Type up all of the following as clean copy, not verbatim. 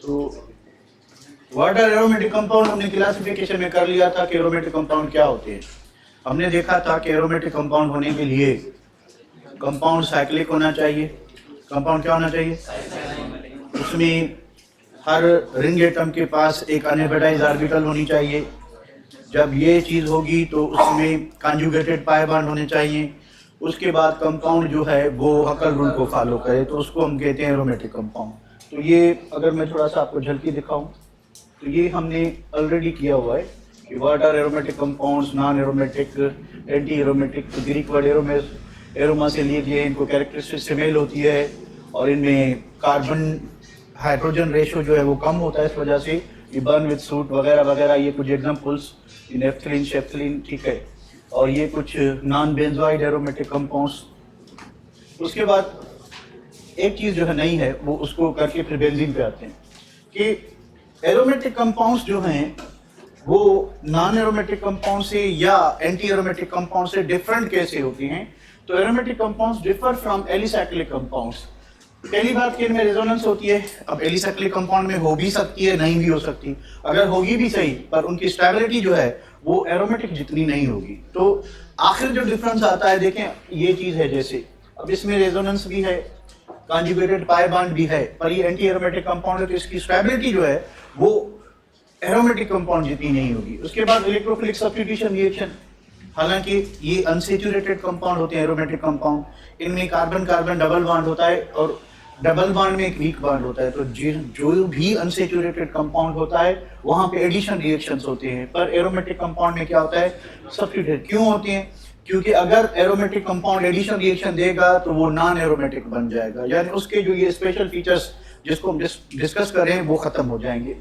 तो water aromatic compound हमने classification में कर लिया था कि एरोमेटिक कंपाउंड क्या होते हैं। हमने देखा था कि एरोमेटिक कंपाउंड होने के लिए कंपाउंड साइक्लिक होना चाहिए। कंपाउंड क्या होना चाहिए? उसमें हर रिंग एटम के पास एक अनएबेटाइज ऑर्बिटल होनी चाहिए। जब ये चीज़ होगी तो उसमें कॉन्जुगेटेड पाई बॉन्ड होने चाहिए। उसके बाद कंपाउंड जो है वो हकल रूल को फॉलो करे तो उसको हम कहते हैं एरोमेटिक कंपाउंड। तो ये अगर मैं थोड़ा सा आपको झलकी दिखाऊं तो ये हमने ऑलरेडी किया हुआ है कि what are aromatic compounds, non aromatic, anti aromatic. तो ग्रीक वर्ड एरोमा से लिए गए, इनको कैरेक्टरिस्टिक सिमेल होती है और इनमें कार्बन हाइड्रोजन रेशो जो है वो कम होता है, इस वजह से ये बर्न विद सूट वगैरह वगैरह, ये कुछ एग्जांपल्स, नेफ्थलीन, शेफ्थलीन, ठीक है। और ये कुछ नॉन बेंजोइड एरोमेटिक कंपाउंड्स। उसके बाद एक चीज़ जो है नहीं है वो उसको करके फिर बेंजीन पे आते हैं कि एरोमेटिक कंपाउंड्स जो हैं वो नॉन एरोमेटिक कंपाउंड से या एंटी एरोमेटिक कंपाउंड से डिफरेंट कैसे होती हैं। तो aromatic compounds differ from alicyclic compounds. पहली बात कि इनमें रेजोनेंस होती है। अब एलिसाइक्लिक कंपाउंड में हो भी सकती है, नहीं भी हो सकती। अगर होगी भी सही, पर उनकी स्टेबिलिटी जो है वो एरोमेटिक जितनी नहीं होगी। तो आखिर जो डिफरेंस आता है, देखें ये चीज़ है जैसे अब इसमें रेजोनेंस भी है, कॉन्जुगेटेड पाई बॉन्ड भी है, पर ये एंटी एरोमेटिक कंपाउंड है तो इसकी स्टेबिलिटी जो है वो एरोमेटिक कंपाउंड जितनी नहीं होगी। उसके बाद इलेक्ट्रोफिलिक सब्स्टिट्यूशन रिएक्शन, हालांकि ये अनसेचुरेटेड कंपाउंड होते हैं एरोमेटिक कंपाउंड, इनमें कार्बन कार्बन डबल बॉन्ड होता है और डबल बॉन्ड में एक वीक बॉन्ड होता है। तो जो भी अनसेचुरेटेड कंपाउंड होता है वहां पे एडिशन रिएक्शंस होते हैं, पर एरोमेटिक कंपाउंड में क्या होता है? सब्स्टिट्यूट। क्यों होते हैं? क्योंकि अगर एरोमेटिक कंपाउंड एडिशन रिएक्शन देगा तो वो नॉन एरोमेटिक बन जाएगा, यानी उसके जो ये स्पेशल फीचर्स जिसको हम डिस्कस कर रहे हैं वो खत्म हो जाएंगे।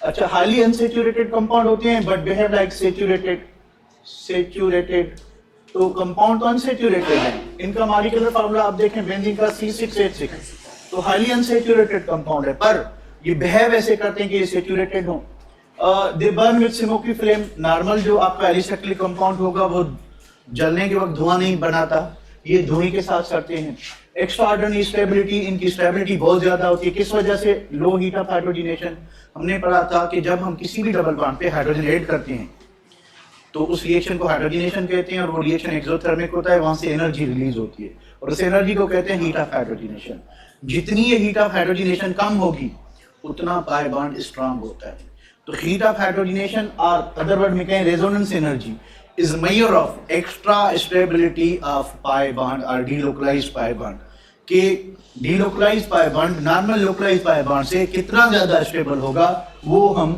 अच्छा, हाईली अनसेचुरेटेड कंपाउंड होते हैं बट बिहेव लाइक सेचुरेटेड। तो कंपाउंड तो अनसेचुरेटेड है, इनका मॉलिक्यूलर फार्मूला आप देखें बेंजीन का C6H6, तो हाईली अनसेचुरेटेड कंपाउंड है, पर ये बिहेव ऐसे करते हैं कि ये सेचुरेटेड हो। दे burn with smoky flame. Normal जो आपका एलिसाइक्लिक कंपाउंड होगा वो जलने के वक्त धुआं नहीं बनाता, ये धुएं के साथ सड़ते हैं। एक्स्ट्राऑर्डिनरी स्टेबिलिटी, इनकी स्टेबिलिटी बहुत ज्यादा होती है। किस वजह से? Low heat of hydrogenation. हमने पढ़ा था कि जब हम किसी भी डबल बॉन्ड पे हाइड्रोजन ऐड करते हैं तो उस रिएक्शन को हाइड्रोजनेशन कहते हैं और वो रिएक्शन एक्सोथर्मिक होता है, वहां से एनर्जी रिलीज होती है और उस एनर्जी को कहते हैं हीट ऑफ हाइड्रोजनेशन। जितनी ये हीट ऑफ हाइड्रोजनेशन कम होगी उतना पाई बॉन्ड स्ट्रांग होता है। तो हीट ऑफ हाइड्रोजनेशन और अदर वर्ड में कहें resonance energy is measure of extra stability of pi bond or delocalized pi bond कि delocalized pi bond normal localized pi bond से कितना ज्यादा स्टेबल होगा वो हम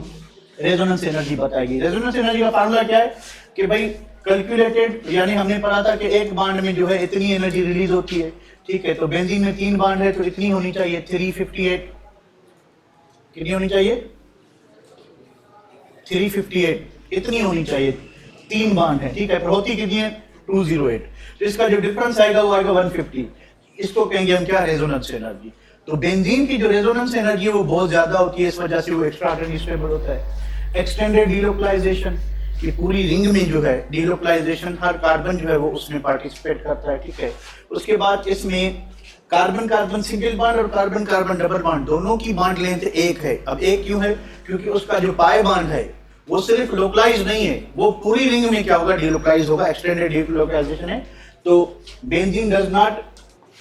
रेजोनेंस एनर्जी बताएगी। रेजोनेंस एनर्जी का फार्मूला क्या है कि भाई कैलकुलेटेड, यानी हमने पढ़ा था कि एक बॉन्ड में जो है इतनी एनर्जी रिलीज होती है, ठीक है। तो बेंजीन में 3 बॉन्ड है तो इतनी होनी चाहिए 358। कितनी होनी चाहिए? 358 इतनी होनी चाहिए। 3 बॉन्ड है, ठीक है, पर होती कितनी है? 208। तो इसका जो डिफरेंस आएगा वो आएगा 150। इसको कहेंगे हम क्या? Resonance energy. तो बेंजीन की जो रेजोनेंस एनर्जी है वो बहुत ज्यादा होती है, इस वजह से वो एक्स्ट्राऑर्डिनरी स्टेबल होता है। एक्सटेंडेड डीलोकलाइजेशन, कि पूरी रिंग में जो है डीलोकलाइजेशन, हर कार्बन जो है वो उसमें पार्टिसिपेट करता है, ठीक है। उसके बाद इसमें कार्बन कार्बन सिंगल बॉन्ड और कार्बन कार्बन डबल बॉन्ड दोनों की बॉन्ड लेंथ एक है। अब एक क्यों है? क्योंकि उसका जो पाई बॉन्ड है वो सिर्फ लोकलाइज नहीं है, वो पूरी रिंग में क्या होगा? डीलोकलाइज होगा। एक्सटेंडेड डीलोकलाइजेशन है। तो benzene does not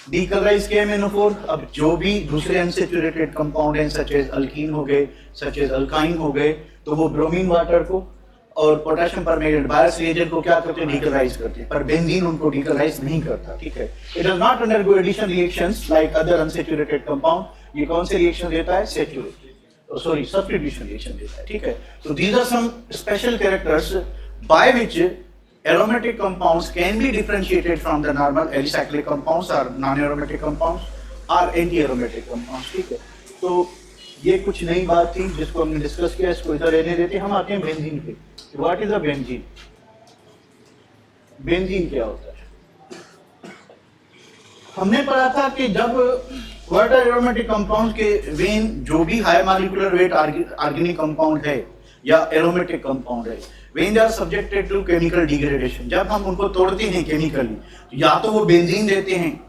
decolourise KMnO4। अब जो भी दूसरे अनसेचुरेटेड कंपाउंड हैं सच एज अल्कीन हो गए, सच एज अल्काइन हो गए, तो वो ब्रोमीन वाटर को और पोटेशियम परमैंगनेट बायस रिएजेंट को क्या करते हैं? डीकलराइज करते हैं, पर बेंजीन उनको डीकलराइज नहीं करता, ठीक है। It does not undergo addition reactions like other unsaturated compound. ये कौन से रिएक्शन देता है? सैचुरेटेड, substitution reaction देता है, ठीक है। So these are some special characters by which aromatic compounds can be differentiated from the normal alicyclic compounds or non-aromatic compounds or anti-aromatic compounds, ठीक है। तो ये कुछ नई बात थी जिसको हमने डिस्कस किया, इसको इधर रहने देते। हम आते हैं बेंजीन पे। What is a benzene? Benzene क्या होता है? हमने पढ़ा था कि जब वाटर एरोमेटिक कंपाउंड के वेन जो भी high molecular weight organic compound है या एरोमेटिक कंपाउंड है, when they are subjected to chemical degradation, जब हम उनको तोड़ते हैं केमिकली, या तो वो बेंजीन देते हैं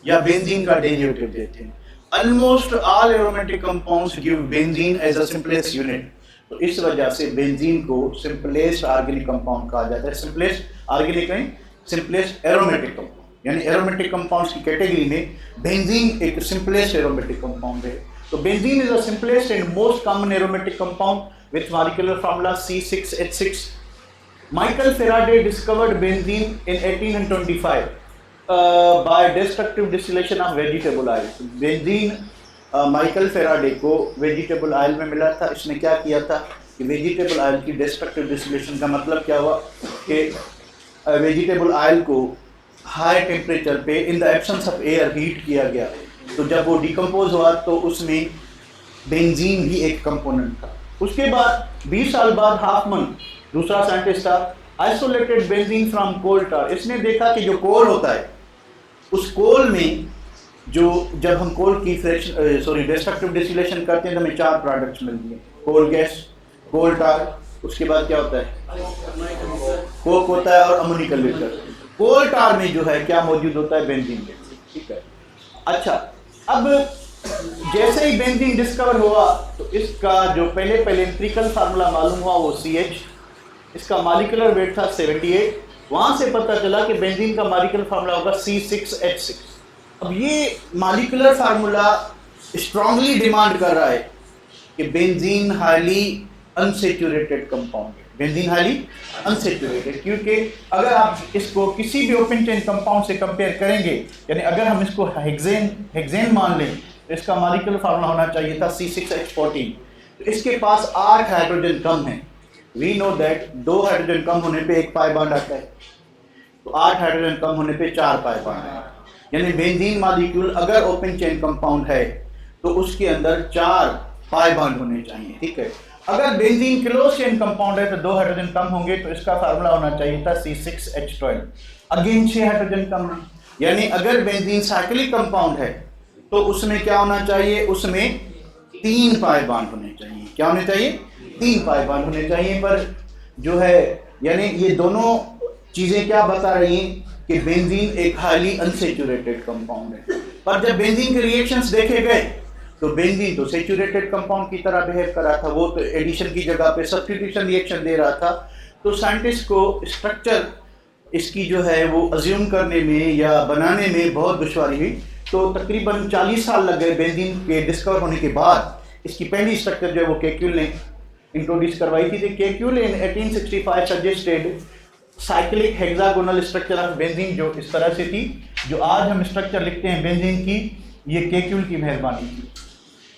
या बेंजीन का डेरिवेटिव देते हैं। Almost all aromatic compounds give benzene as a simplest unit. तो इस वजह से बेंजीन को सिंपलेस्ट ऑर्गेनिक कंपाउंड कहा जाता है। सिंपलेस्ट ऑर्गेनिक नहीं, सिंपलेस्ट एरोमेटिक कंपाउंड, यानी एरोमेटिक कंपाउंड्स की कैटेगरी में बेंजीन एक सिंपलेस्ट एरोमेटिक कंपाउंड है। तो benzene is the simplest and most common aromatic compound with molecular formula C6H6। Michael Faraday discovered benzene in 1825 by destructive distillation of vegetable oil। Benzene Michael Faraday को vegetable oil में मिला था। इसने क्या किया था कि वेजिटेबल ऑयल की डिस्ट्रक्टिव डिस्टिलेशन का मतलब क्या हुआ कि वेजिटेबल ऑयल को हाई टेम्परेचर पे in the absence of air heat किया गया। तो जब वो डिकम्पोज हुआ तो उसमें बेंजीन भी एक कंपोनेंट था। उसके बाद 20 साल बाद हाफमन दूसरा साइंटिस्ट था, आइसोलेटेड बेंजीन फ्रॉम कोल टार। इसने देखा कि जो कोल होता है उस कोल में जो जब हम कोल की डिस्ट्रक्टिव डिस्टिलेशन करते हैं तो हमें 4 प्रोडक्ट्स मिलती हैं, कोल गैस, कोल टार, उसके बाद क्या होता है कोक होता है और अमोनिकल लिक्विड। कोल टार में जो है क्या मौजूद होता है बेंजीन। ठीक है, अच्छा अब जैसे ही बेंजीन डिस्कवर हुआ तो इसका जो पहले एम्पिरिकल फार्मूला मालूम हुआ वो CH, इसका मॉलिक्यूलर वेट था 78। वहां से पता चला कि बेंजीन का मॉलिक्यूलर फार्मूला होगा C6H6। अब ये मॉलिक्यूलर फार्मूला स्ट्रांगली डिमांड कर रहा है कि बेंजीन हाईली अनसैचुरेटेड कंपाउंड है, बेंजीन हाईली अनसैचुरेटेड, क्योंकि अगर आप इसको किसी भी ओपन चेन कंपाउंड से कंपेयर करेंगे, यानी अगर हम इसको हेक्सेन मान लें तो इसका मॉलिक्यूलर फार्मूला होना चाहिए था C6H14। तो इसके पास 8 हाइड्रोजन कम है। वी नो दैट 2 हाइड्रोजन कम होने पे 1 पाई बॉन्ड आता है, तो 8 हाइड्रोजन कम होने पे 4 पाई बॉन्ड है। यानी बेंजीन मॉलिक्यूल अगर ओपन चेन कंपाउंड है तो उसके अंदर 4 पाई बॉन्ड होने चाहिए। ठीक है, अगर बेंजीन क्लोज चेन कंपाउंड है तो 2 हाइड्रोजन कम होंगे, तो इसका फार्मूला होना चाहिए था C6H12। अगेन 6 हाइड्रोजन कम है, यानी अगर बेंजीन साइक्लिक कंपाउंड है तो उसमें क्या होना चाहिए, उसमें 3 पाई बॉन्ड होने चाहिए। क्या होने चाहिए, 3 पाई बॉन्ड होने चाहिए। पर जो है यानी ये दोनों चीजें क्या बता रही हैं कि बेंजीन एक हाईली अनसैचुरेटेड कंपाउंड है। पर जब बेंजीन के रिएक्शंस देखे गए तो बेंजीन तो सैचुरेटेड कंपाउंड की तरह बिहेव कर रहा था, वो तो एडिशन की जगह पे सब्स्टिट्यूशन रिएक्शन दे रहा था। तो साइंटिस्ट को स्ट्रक्चर इसकी जो है वो अज्यूम करने में या बनाने में बहुत दुश्वारी हुई। तो तकरीबन 40 साल लग गए बेंजीन के डिस्कवर होने के बाद। इसकी पहली स्ट्रक्चर जो है वो केक्यूल ने इंट्रोड्यूस करवाई थी। केक्यूल इन 1865 suggested cyclic hexagonal structure of benzene, जो इस तरह से थी। जो आज हम स्ट्रक्चर लिखते हैं बेंजीन की, ये केक्यूल की मेहरबानी थी।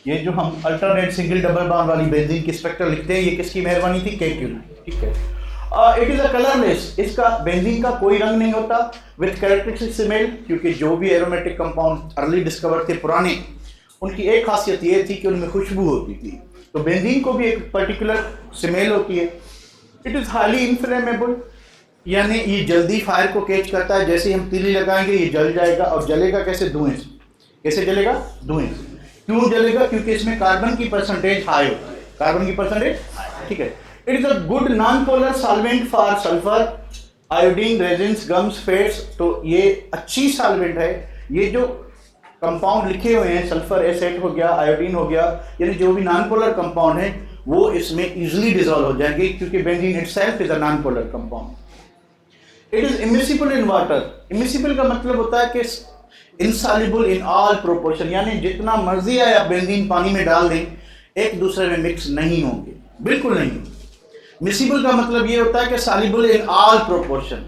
ये जो हम अल्टरनेट सिंगल डबल बॉन्ड वाली बेंजीन की स्ट्रक्चर लिखते हैं, ये किसकी मेहरबानी थी, केक्यूल। ठीक है, इट इज अ कलरलेस, इसका बेंजीन का कोई रंग नहीं होता, विथ कैरेक्टरिस्टिक स्मेल, क्योंकि जो भी एरोमेटिक कंपाउंड अर्ली डिस्कवर थे पुराने, उनकी एक खासियत ये थी कि उनमें खुशबू होती थी। तो बेंजीन को भी एक पर्टिकुलर स्मेल होती है। इट इज हाईली इनफ्लेमेबल, यानी ये जल्दी फायर को कैच करता है। जैसे हम तीली लगाएंगे ये जल जाएगा, और जलेगा कैसे, धुएं से। कैसे जलेगा, धुएं से। क्यों जलेगा, क्योंकि इसमें कार्बन की परसेंटेज हाई होती है, कार्बन की परसेंटेज। ठीक है, it is a good non polar solvent for sulphur, iodine, resins, gums, fats. तो ये अच्छी सॉल्वेंट है। ये जो कंपाउंड लिखे हुए हैं, सल्फर एसिड हो गया, आयोडीन हो गया, यानी जो भी नॉन पोलर कंपाउंड है वो इसमें इजीली डिसॉल्व हो जाएंगे, क्योंकि benzene itself is a non polar compound. It is immiscible in water. Immiscible का मतलब होता है कि इनसॉल्युबल इन ऑल प्रोपोर्शन, यानी जितना मर्जी है आप बेंजीन पानी में डाल दें, एक दूसरे में मिक्स नहीं होंगे, बिल्कुल नहीं। मिसिबल का मतलब ये होता है कि सॉल्युबल इन ऑल प्रोपोर्शन।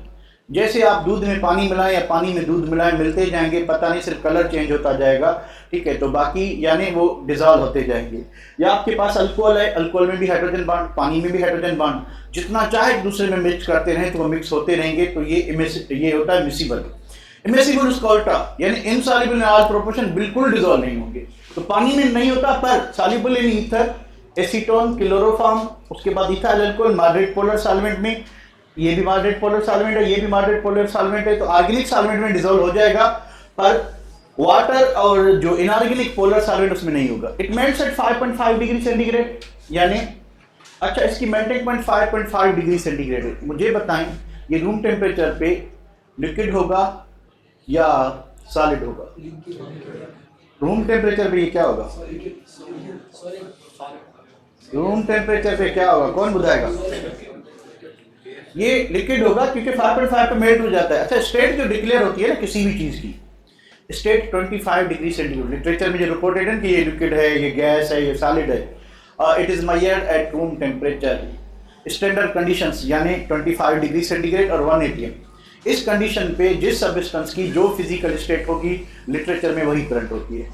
जैसे आप दूध में पानी मिलाएं या पानी में दूध मिलाएं, मिलते जाएंगे, पता नहीं सिर्फ कलर चेंज होता जाएगा। ठीक है, तो बाकी यानी वो डिसॉल्व होते जाएंगे। या आपके पास अल्कोहल है, अल्कोहल में भी हाइड्रोजन बॉन्ड, पानी में भी हाइड्रोजन बॉन्ड, जितना चाहे एक दूसरे में मिक्स करते रहें तो वो मिक्स होते रहेंगे। तो ये होता है मिसिबल। इमिसिबल स्कॉल्टा, यानी इनसॉल्युबल इन ऑल प्रोपोर्शन, बिल्कुल डिसॉल्व नहीं होंगे। तो पानी में नहीं होता, पर soluble in ether, acetone, chloroform, उसके बाद ethyl alcohol, moderate polar solvent में, ये भी मॉडरेट पोलर सॉल्वेंट है, ये भी मॉडरेट पोलर सॉल्वेंट है। तो ऑर्गेनिक सॉल्वेंट में डिसॉल्व हो जाएगा, पर वाटर और जो इनऑर्गेनिक पोलर सॉल्वेंट उसमें नहीं होगा। It melts at 5.5 degree centigrade, यानी अच्छा इसकी मेल्टिंग पॉइंट 5.5 डिग्री सेंटीग्रेड है। मुझे बताएं ये रूम टेम्परेचर पे लिक्विड होगा या सॉलिड होगा? रूम टेम्परेचर पे ये क्या होगा? रूम टेम्परेचर पे क्या होगा, कौन बताएगा? ये लिक्विड होगा क्योंकि 5.5 पे मेल्ट हो जाता है। अच्छा, स्टेट जो डिक्लेयर होती है ना किसी भी चीज की, स्टेट 25 डिग्री सेंटीग्रेड, लिटरेचर में जो रिपोर्टेड है कि ये लिक्विड है, ये गैस है, ये सॉलिड है, it is measured at room temperature standard conditions, यानी 25 डिग्री सेंटीग्रेड और 1 atm। इस कंडीशन पे जिस सब्सटेंस की जो फिजिकल स्टेट होगी लिटरेचर में वही करंट होती है।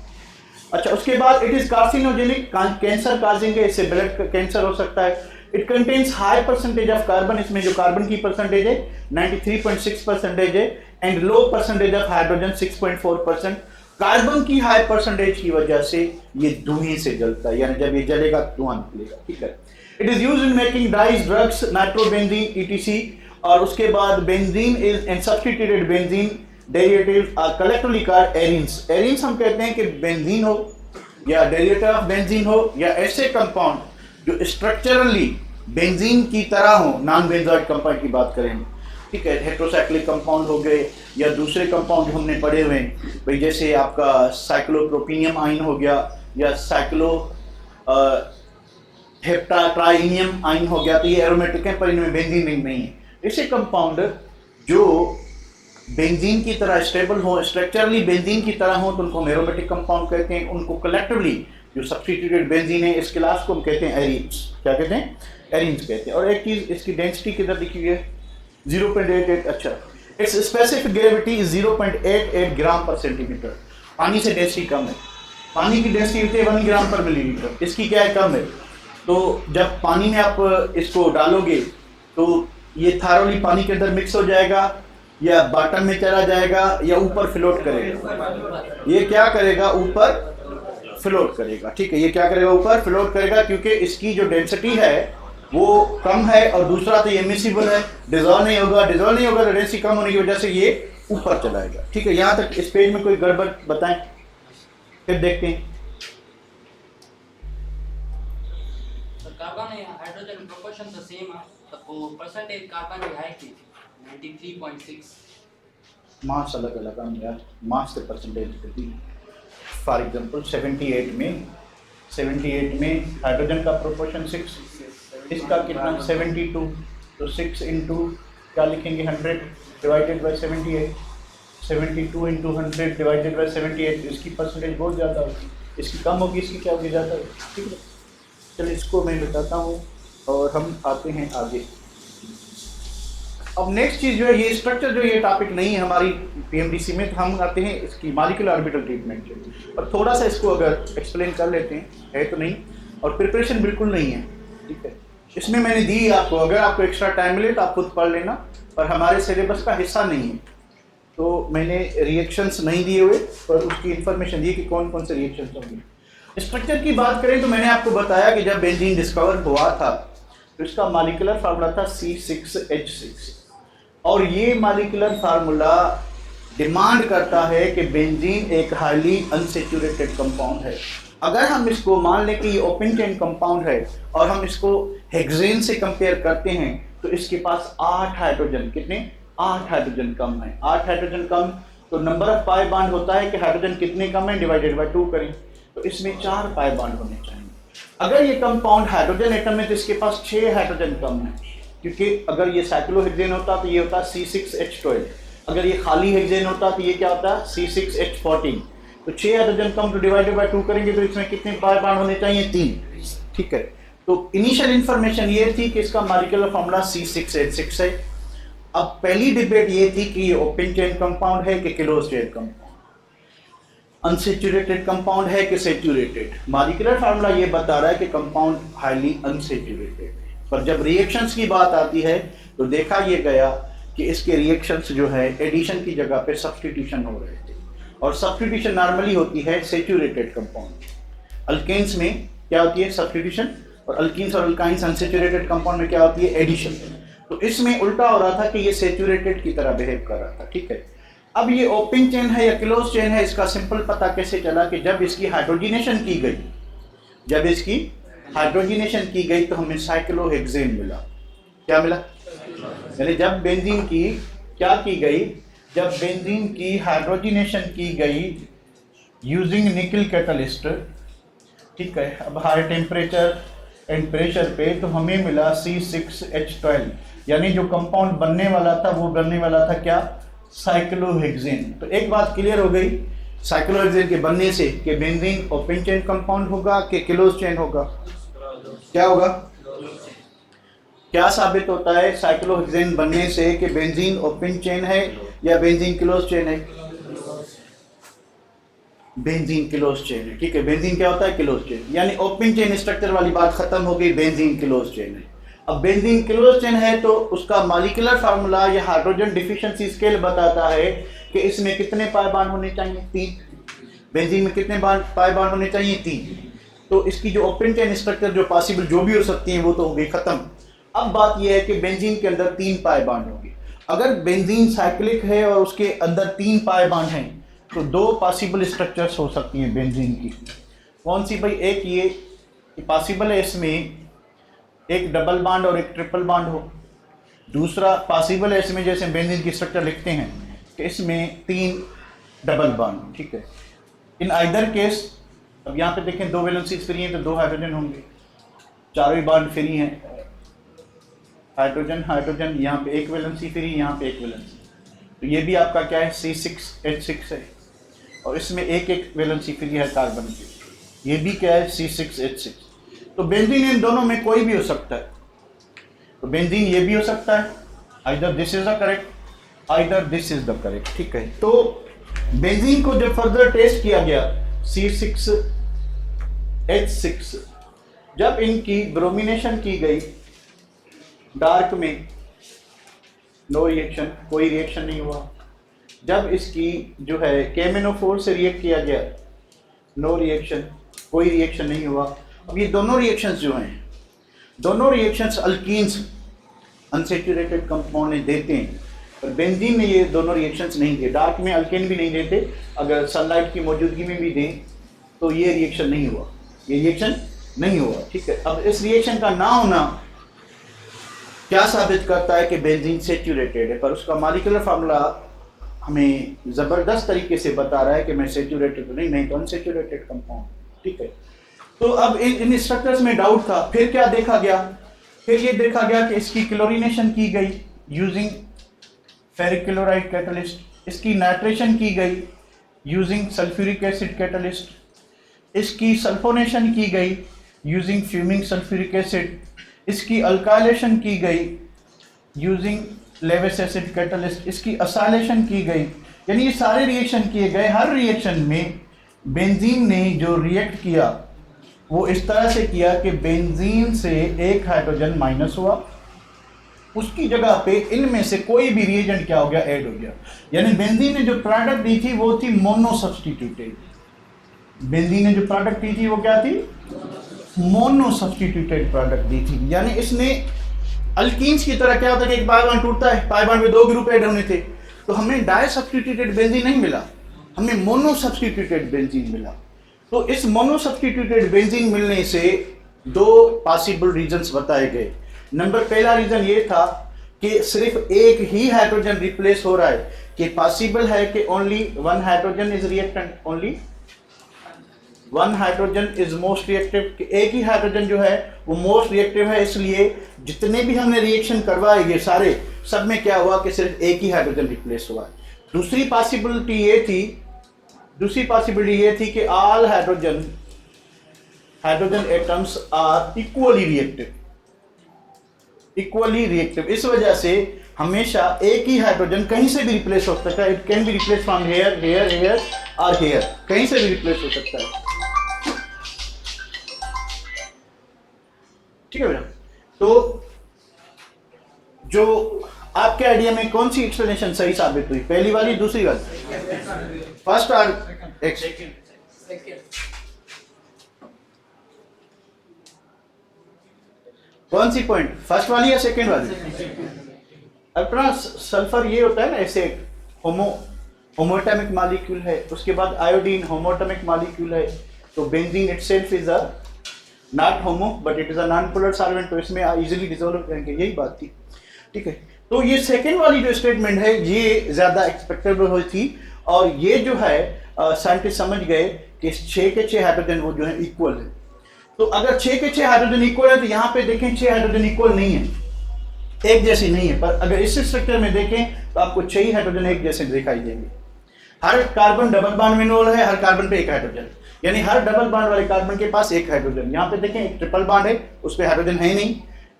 अच्छा, उसके बाद it is carcinogenic, cancer causing है, इससे ब्लड कैंसर हो सकता है। It contains high percentage of carbon, इसमें जो कार्बन की परसेंटेज है 93.6% है, and low percentage of hydrogen 6.4%। Carbon की हाई परसेंटेज की वजह से ये धुएं से जलता है, यानी जब ये जलेगा धुआं निकलेगा, ठीक है। It is used in making dyes, drugs, nitrobenzene etc. और उसके बाद benzene is and substituted benzene derivative are collectively called arenes. Arenes हम कहते हैं कि बेंजीन हो या डेरिवेटिव ऑफ बेंजीन हो या ऐसे कंपाउंड जो स्ट्रक्चरली बेंजीन की तरह हो, नॉन बेंजोइक कंपाउंड की बात करें, ठीक है, हेट्रोसाइक्लिक कंपाउंड हो गए या दूसरे कंपाउंड जो हमने पढ़े हुए हैं भाई, जैसे आपका साइक्लोप्रोपीनियम आयन हो गया या साइक्लो हेप्टाट्राइनियम आयन हो गया, तो ये एरोमेटिक है पर इनमें बेंजीन रिंग नहीं है। ऐसे कंपाउंड जो बेंजीन की तरह स्टेबल हो, स्ट्रक्चरली बेंजीन की तरह हो, तो उनको हम एरोमेटिक कंपाउंड कहते हैं। उनको कलेक्टिवली जो सब्स्टिट्यूटेड बेंजीन है इस क्लास को हम कहते हैं एरीन्स। क्या कहते हैं? एरीन्स कहते हैं। और एक चीज, इसकी डेंसिटी किधर लिखी हुई है? 0.88। अच्छा, इट्स स्पेसिफिक ग्रेविटी इज 0.88 ग्राम पर सेंटीमीटर। पानी से डेंसिटी कम है, पानी की डेंसिटी होती है 1 ग्राम पर मिलीलीटर, इसकी क्या है? कम है। तो जब पानी में आप इसको डालोगे तो ये थारोली पानी के अंदर मिक्स हो जाएगा या बॉटम में चला जाएगा या ऊपर फ्लोट करेगा? ये क्या करेगा? ऊपर फ्लोट करेगा, ठीक है। ये क्या करेगा? ऊपर फ्लोट करेगा, क्योंकि इसकी जो डेंसिटी है वो कम है, और दूसरा तो ये मिसिबल है, डिजॉल्व नहीं होगा। डिजॉल्व नहीं होगा तो डेंसिटी कम होने की वजह से ये ऊपर चलाएगा, ठीक है। यहाँ तक इस पेज में कोई गड़बड़ बताएं, फिर देखते हैं। Carbon and hydrogen proportion the same है, तो percentage कार्बन की है कि 93.6। मास अलग अलग हम यार, मास के परसेंटेज करती है। फॉर एग्जांपल 78 में हाइड्रोजन का प्रोपोर्शन 6, इसका कितना? 72। तो 6 इंटू क्या लिखेंगे? 100 divided by 78। 72 into 100 divided by 78। इसकी परसेंटेज बहुत ज़्यादा होगी, इसकी कम होगी, इसकी क्या होगी? ज़्यादा होगी, ठीक है। चलिए इसको मैं बताता हूँ और हम आते हैं आगे। अब नेक्स्ट चीज़ जो है, ये स्ट्रक्चर जो ये टॉपिक नहीं है हमारी पीएमडीसी में, तो हम आते हैं इसकी मॉलिक्यूलर ऑर्बिटल ट्रीटमेंट पे। और थोड़ा सा इसको अगर एक्सप्लेन कर लेते हैं, है तो नहीं, और प्रिपरेशन बिल्कुल नहीं है, ठीक है। इसमें मैंने दी आपको, अगर आपको एक्स्ट्रा टाइम मिले तो आप खुद पढ़ लेना, पर हमारे सिलेबस का हिस्सा नहीं है, तो मैंने रिएक्शंस नहीं दिए हुए, पर उसकी इंफॉर्मेशन दी कि कौन कौन से रिएक्शंस होंगे। स्ट्रक्चर की बात करें तो मैंने आपको बताया कि जब बेंजीन डिस्कवर हुआ था तो इसका मॉलिक्यूलर फार्मूला था C6H6, और ये मॉलिक्यूलर फार्मूला डिमांड करता है कि बेंजीन एक हाईली अनसैचुरेटेड कंपाउंड है। अगर हम इसको मान लें कि ये ओपन चेन कंपाउंड है और हम इसको हेक्सेन से कंपेयर करते हैं तो इसके पास 8 हाइड्रोजन, कितने? 8 हाइड्रोजन कम है। 8 हाइड्रोजन कम, तो नंबर ऑफ पाई बॉन्ड होता है कि हाइड्रोजन कितने कम है, डिवाइडेड बाय 2 करें, तो इसमें 4 पाई बॉन्ड होने चाहिए। अगर ये कंपाउंड हाइड्रोजन एटम है तो इसके पास 6 हाइड्रोजन कम है, क्योंकि अगर ये साइक्लोहेक्सेन होता तो ये होता C6H12, अगर ये खाली हेक्सेन होता तो ये क्या होता? C6H14। तो 6 हाइड्रोजन कम, तो डिवाइडेड बाय 2 करेंगे तो इसमें कितने पाई बॉन्ड होने चाहिए? 3, ठीक है। तो इनिशियल इंफॉर्मेशन ये थी कि इसका मॉलिक्यूलर फार्मूला C6H6 है। अब पहली डिबेट ये थी कि ये ओपन चेन कंपाउंड है कि close chain compound, unsaturated compound है कि सैचुरेटेड। मॉलिक्यूलर फार्मूला ये बता रहा है कि कंपाउंड हाईली अनसैचुरेटेड है, पर जब रिएक्शंस की बात आती है तो देखा ये गया कि इसके रिएक्शंस जो है एडिशन की जगह पे सब्स्टिट्यूशन हो रहे थे, और सब्स्टिट्यूशन नॉर्मली होती है सैचुरेटेड कंपाउंड। अल्केन्स में क्या होती है? सब्स्टिट्यूशन, और अल्कीन्स और अल्काइंस अनसैचुरेटेड कंपाउंड में क्या होती है? एडिशन। तो इसमें उल्टा हो रहा था कि ये सैचुरेटेड की तरह बिहेव कर रहा था, ठीक है। अब ये ओपन चेन है या क्लोज चेन है, इसका सिंपल पता कैसे चला कि जब इसकी हाइड्रोजिनेशन की गई, जब इसकी हाइड्रोजिनेशन की गई तो हमें साइक्लोहेक्सेन मिला। क्या मिला? यानी जब बेंजीन की क्या की गई, जब बेंजीन की हाइड्रोजिनेशन की गई, यूजिंग निकल कैटलिस्ट, ठीक है। अब हाई टेम्परेचर एंड प्रेशर पे तो हमें मिला C6H12, यानी जो कंपाउंड बनने वाला था वो बनने वाला था क्या, साइक्लोहेक्सेन। तो एक बात क्लियर हो गई साइक्लोहेक्सेन के बनने से कि बेंजीन ओपन चेन कंपाउंड होगा कि क्लोज चेन होगा, क्या होगा, क्या साबित होता है साइक्लोहेक्सेन बनने से कि बेंजीन ओपन चेन है या बेंजीन क्लोज चेन है, बेंजीन क्लोज चेन है, ठीक है। बेंजीन क्या होता है, क्लोज चेन, यानी ओपन चेन स्ट्रक्चर वाली बात खत्म हो गई, बेंजीन क्लोज चेन है। अब बेंजीन क्लोज चेन है तो उसका मॉलिक्यूलर फार्मूला या हाइड्रोजन डिफिशिएंसी स्केल बताता है कि इसमें कितने पाई बांड होने चाहिए, 3। बेंजीन में कितने पाई बांड होने चाहिए, 3। तो इसकी जो ओपन चेन स्ट्रक्चर जो पॉसिबल जो भी हो सकती है वो तो हो गई खत्म। अब बात यह है कि बेंजीन के अंदर 3 पाई बांड होंगे। अगर बेंजीन साइक्लिक है और उसके अंदर 3 पाई बांड हैं तो 2 पॉसिबल स्ट्रक्चर्स हो सकती हैं बेंजीन की। कौन सी भाई, एक ये पॉसिबल है इसमें एक डबल बॉन्ड और एक ट्रिपल बॉन्ड हो। दूसरा पॉसिबल है इसमें जैसे बेंजीन की स्ट्रक्चर लिखते हैं कि इसमें 3 डबल बॉन्ड, ठीक है। इन आइदर केस, अब यहाँ पे देखें 2 वैलेंसीज फ्री हैं तो 2 हाइड्रोजन होंगे, चारों ही बॉन्ड फ्री हैं, हाइड्रोजन हाइड्रोजन, यहाँ पे 1 वैलेंसी फ्री, यहाँ पे 1 वैलेंसी। तो ये भी आपका क्या है, C6H6 है और इसमें एक वैलेंसी फ्री है कार्बन की, ये भी क्या है, C6H6। तो बेंजीन इन दोनों में कोई भी हो सकता है। तो बेंजीन ये भी हो सकता है, either this is the correct, either this is the correct, ठीक है। तो बेंजीन को जब फर्दर टेस्ट किया गया C6H6, जब इनकी ब्रोमिनेशन की गई डार्क में, नो रिएक्शन, कोई रिएक्शन नहीं हुआ। जब इसकी जो है KMnO4 से रिएक्ट किया गया, नो रिएक्शन, कोई रिएक्शन नहीं हुआ। अब ये दोनों रिएक्शंस जो हैं, दोनों रिएक्शंस अल्कीन्स अनसैचुरेटेड कंपाउंड देते हैं, पर बेंजीन में ये दोनों रिएक्शंस नहीं दे। डार्क में अल्केन भी नहीं देते, अगर सनलाइट की मौजूदगी में भी दें तो ये रिएक्शन नहीं हुआ, ये रिएक्शन नहीं हुआ, ठीक है। अब इस रिएक्शन का ना होना क्या साबित करता है कि बेंजीन सैचुरेटेड है, पर उसका मॉलिक्यूलर फार्मूला हमें ज़बरदस्त तरीके से बता रहा है कि मैं सैचुरेटेड नहीं तो अनसैचुरेटेड कंपाउंड, ठीक है। तो अब इन स्ट्रक्चर्स में डाउट था, फिर क्या देखा गया, फिर ये देखा गया कि इसकी क्लोरीनेशन की गई यूजिंग फेरिक क्लोराइड कैटलिस्ट, इसकी नाइट्रेशन की गई यूजिंग सल्फ्यूरिक एसिड कैटलिस्ट, इसकी सल्फोनेशन की गई यूजिंग फ्यूमिंग सल्फ्यूरिक एसिड, इसकी अल्काइलेशन की गई यूजिंग लेविस एसिड कैटलिस्ट, इसकी असाइलेशन की गई, यानी ये सारे रिएक्शन किए गए। हर रिएक्शन में बेंजीन ने जो रिएक्ट किया वो इस तरह से किया कि बेंजीन से एक हाइड्रोजन माइनस हुआ, उसकी जगह पे इनमें से कोई भी रिएजेंट क्या हो गया, ऐड हो गया। यानी बेंजीन ने जो प्रोडक्ट दी थी वो थी मोनो सब्स्टिट्यूटेड। बेंजीन ने जो प्रोडक्ट दी थी वो क्या थी, मोनो सब्स्टिट्यूटेड प्रोडक्ट दी थी। यानी इसने अल्कीन्स की तरह क्या होता है कि एक पाई बॉन्ड टूटता है, पाई बॉन्ड में 2 ग्रुप ऐड होने थे, तो हमें डाई सब्स्टिट्यूटेड बेंजीन नहीं मिला, हमें मोनो सब्स्टिट्यूटेड बेंजीन मिला। तो इस मोनो सब्स्टिट्यूटेड बेंजीन मिलने से 2 पॉसिबल रीजंस बताए गए। नंबर पहला रीजन ये था कि सिर्फ एक ही हाइड्रोजन रिप्लेस हो रहा है, कि पॉसिबल है कि only 1 hydrogen is reactant, only 1 hydrogen is most reactive, कि एक ही हाइड्रोजन जो है वो मोस्ट रिएक्टिव है, इसलिए जितने भी हमने रिएक्शन करवाए ये सारे, सब में क्या हुआ कि सिर्फ एक ही हाइड्रोजन रिप्लेस हुआ है। दूसरी पॉसिबिलिटी ये थी कि all hydrogen atoms are equally reactive. इस वजह से हमेशा एक ही हाइड्रोजन कहीं से भी रिप्लेस हो सकता है, it can be replace from here और हेयर, कहीं से भी रिप्लेस हो सकता है, ठीक है बेटा। तो जो आपके आइडिया में कौन सी एक्सप्लेनेशन सही साबित हुई, पहली वाली दूसरी वाली, फर्स्ट और सेकंड, कौन सी पॉइंट, फर्स्ट वाली या सेकंड वाली? अपना सल्फर ये होता है ना, ऐसे होमोएटॉमिक मॉलिक्यूल है, उसके बाद आयोडीन होमोएटॉमिक मॉलिक्यूल है, तो benzene itself is a not homo but it is a non polar solvent, तो इसमें इजीली डिसॉल्व हो जाएंगे, यही बात थी, ठीक है। तो ये सेकंड वाली जो स्टेटमेंट है ये ज्यादा एक्सपेक्टेबल हुई थी, और ये जो है साइंटिस्ट समझ गए कि 6 के 6 हाइड्रोजन वो जो है इक्वल है। तो अगर 6 के 6 हाइड्रोजन इक्वल है तो यहाँ पे देखें 6 हाइड्रोजन इक्वल नहीं है, एक जैसी नहीं है। पर अगर इस स्ट्रक्चर में देखें तो आपको 6 हाइड्रोजन एक जैसे दिखाई देंगे। हर कार्बन डबल बॉन्ड में इन्वॉल्व है, हर कार्बन पे एक हाइड्रोजन, यानी हर डबल बॉन्ड वाले कार्बन के पास एक हाइड्रोजन। यहाँ पे देखें एक ट्रिपल बॉन्ड है, उस पे हाइड्रोजन है ही नहीं।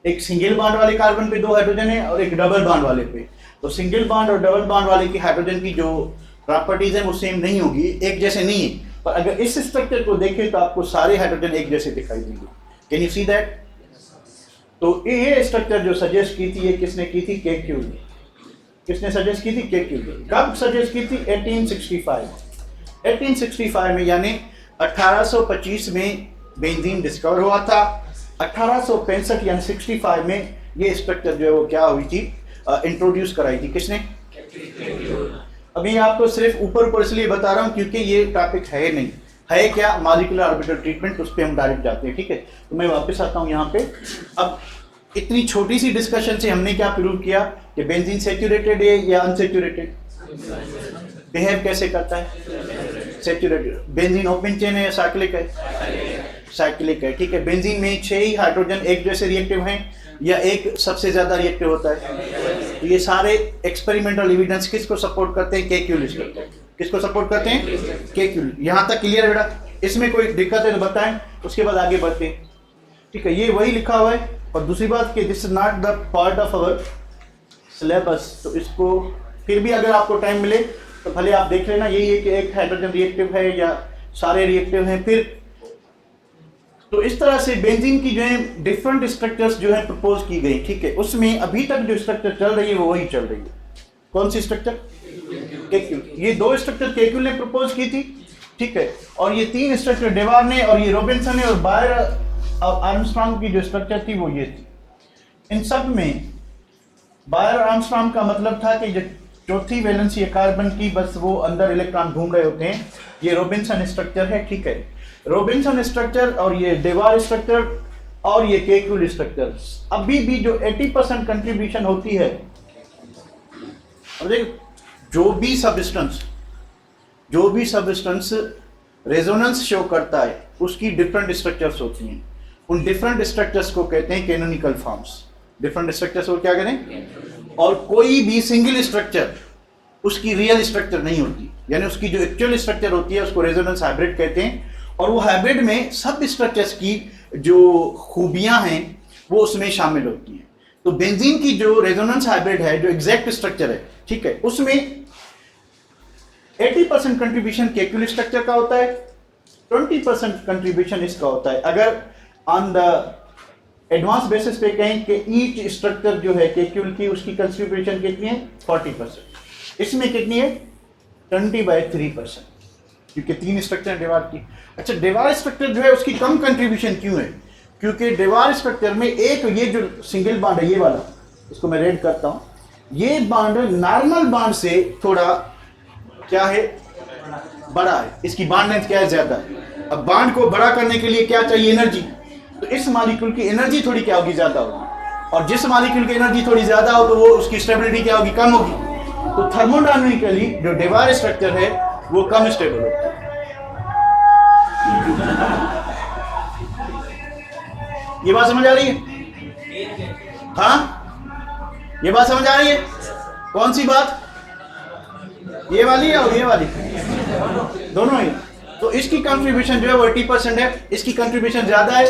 एक सिंगल बॉन्ड वाले कार्बन पे 2 हाइड्रोजन है और एक डबल बॉन्ड वाले पे। तो सिंगल बॉन्ड और डबल बॉन्ड वाले की हाइड्रोजन की जो प्रॉपर्टीज है वो सेम नहीं होगी, एक जैसे नहीं है। पर अगर इस स्ट्रक्चर को देखें तो आपको सारे हाइड्रोजन एक जैसे दिखाई देंगे। Can you see that? तो ये स्ट्रक्चर जो सजेस्ट की थी, ये किसने की थी? केक्यूल। किसने सजेस्ट की थी? केक्यूल। कब सजेस्ट की थी? 1865। 1865 में, यानी 1825 में बेंजीन डिस्कवर हुआ था। 1865 यानी 65 में ये स्ट्रक्चर जो है वो क्या हुई थी? इंट्रोड्यूस कराई थी। किसने? अभी आपको सिर्फ ऊपर इसलिए बता रहा हूँ क्योंकि ये टॉपिक है नहीं, है क्या? मॉलिक्यूलर ऑर्बिटल ट्रीटमेंट, उस पर हम डायरेक्ट जाते हैं। ठीक है, तो मैं वापस आता हूँ यहाँ पे। अब इतनी छोटी सी डिस्कशन से हमने क्या प्रूव किया कि बेंजीन सैचुरेटेड है या अनसैचुरेटेड? बिहेव कैसे करता है? सैचुरेटेड। बेंजीन ओपन चेन है या साइक्लिक है? साइक्लिक है। ठीक है, बेंजीन में 6 ही हाइड्रोजन एक जैसे रिएक्टिव हैं या एक सबसे ज्यादा रिएक्टिव होता है? तो ये सारे एक्सपेरिमेंटल एविडेंस किसको सपोर्ट करते हैं? केक्यूल स्ट्रक्चर। किसको सपोर्ट करते हैं? केक्यूल। यहाँ तक क्लियर बेटा? इसमें कोई दिक्कत है तो बताएं, उसके बाद आगे बढ़ते हैं। ठीक है, ये वही लिखा हुआ है। और दूसरी बात कि this is not the part of our syllabus, तो इसको फिर भी अगर आपको टाइम मिले तो भले आप देख लेना। यही है कि एक हाइड्रोजन रिएक्टिव है या सारे रिएक्टिव हैं। फिर तो इस तरह से बेंजीन की जो है डिफरेंट स्ट्रक्चर्स जो है प्रपोज की गई। ठीक है, उसमें अभी तक जो स्ट्रक्चर चल रही है वो वही चल रही है। कौन सी स्ट्रक्चर? केक्यूल। ये 2 स्ट्रक्चर केक्यूल ने प्रपोज की थी। ठीक है, और ये 3 स्ट्रक्चर डेवार ने और ये रॉबिन्सन ने और बायर और आर्मस्ट्रांग की जो स्ट्रक्चर थी वो ये थी। इन सब में बायर और आर्मस्ट्रांग का मतलब था कि जो चौथी वैलेंसी है कार्बन की, बस वो अंदर इलेक्ट्रॉन घूम रहे होते हैं। ये रॉबिन्सन स्ट्रक्चर है। ठीक है, रॉबिन्सन स्ट्रक्चर और ये डेवार स्ट्रक्चर और ये केक्यूल स्ट्रक्चर, अभी भी जो 80% कंट्रीब्यूशन होती है। अब देखो, जो भी सबस्टेंस रेजोनेंस शो करता है उसकी डिफरेंट स्ट्रक्चर्स होती हैं। उन डिफरेंट स्ट्रक्चर्स को कहते हैं कैनोनिकल फॉर्म्स। डिफरेंट स्ट्रक्चर्स को क्या करें? और कोई भी सिंगल स्ट्रक्चर उसकी रियल स्ट्रक्चर नहीं होती, यानी उसकी जो एक्चुअल स्ट्रक्चर होती है उसको रेजोनेंस हाइब्रिड कहते हैं। और वो हाइब्रिड में सब स्ट्रक्चर्स की जो खूबियां हैं वो उसमें शामिल होती हैं। तो बेंजीन की जो रेजोनेंस हाइब्रिड है, जो एग्जैक्ट स्ट्रक्चर है, ठीक है, उसमें 80% कंट्रीब्यूशन केक्यूल स्ट्रक्चर का होता है, 20% कंट्रीब्यूशन इसका होता है। अगर ऑन द एडवांस बेसिस पे कहें कि ईच स्ट्रक्चर जो है केक्यूल की, उसकी कंट्रीब्यूशन कितनी है? 40%। इसमें कितनी है? 20/3%, क्योंकि 3 स्ट्रक्चर डेवार की। अच्छा, डेवार स्ट्रक्चर जो है उसकी कम कंट्रीब्यूशन क्यों है? क्योंकि डेवार स्ट्रक्चर में एक ये जो सिंगल बॉन्ड है, ये वाला, इसको मैं रेड करता हूं, ये बॉन्ड नॉर्मल बॉन्ड से थोड़ा क्या है? बड़ा है। इसकी बॉन्ड लेंथ क्या है? ज्यादा है। अब बॉन्ड को बड़ा करने के लिए क्या चाहिए? एनर्जी। तो इस मॉलिक्यूल की एनर्जी थोड़ी क्या होगी? ज्यादा होगी। और जिस मॉलिक्यूल की एनर्जी थोड़ी ज्यादा हो तो वो उसकी स्टेबिलिटी क्या होगी? कम होगी। तो थर्मोडायनामिकली जो डेवार स्ट्रक्चर है वो कम स्टेबल होता है। ये बात समझ आ रही है? हाँ, ये बात समझ आ रही है? कौन सी बात? ये वाली है और ये वाली, दोनों ही। तो इसकी कंट्रीब्यूशन जो है वो 80% है, इसकी कंट्रीब्यूशन ज्यादा है,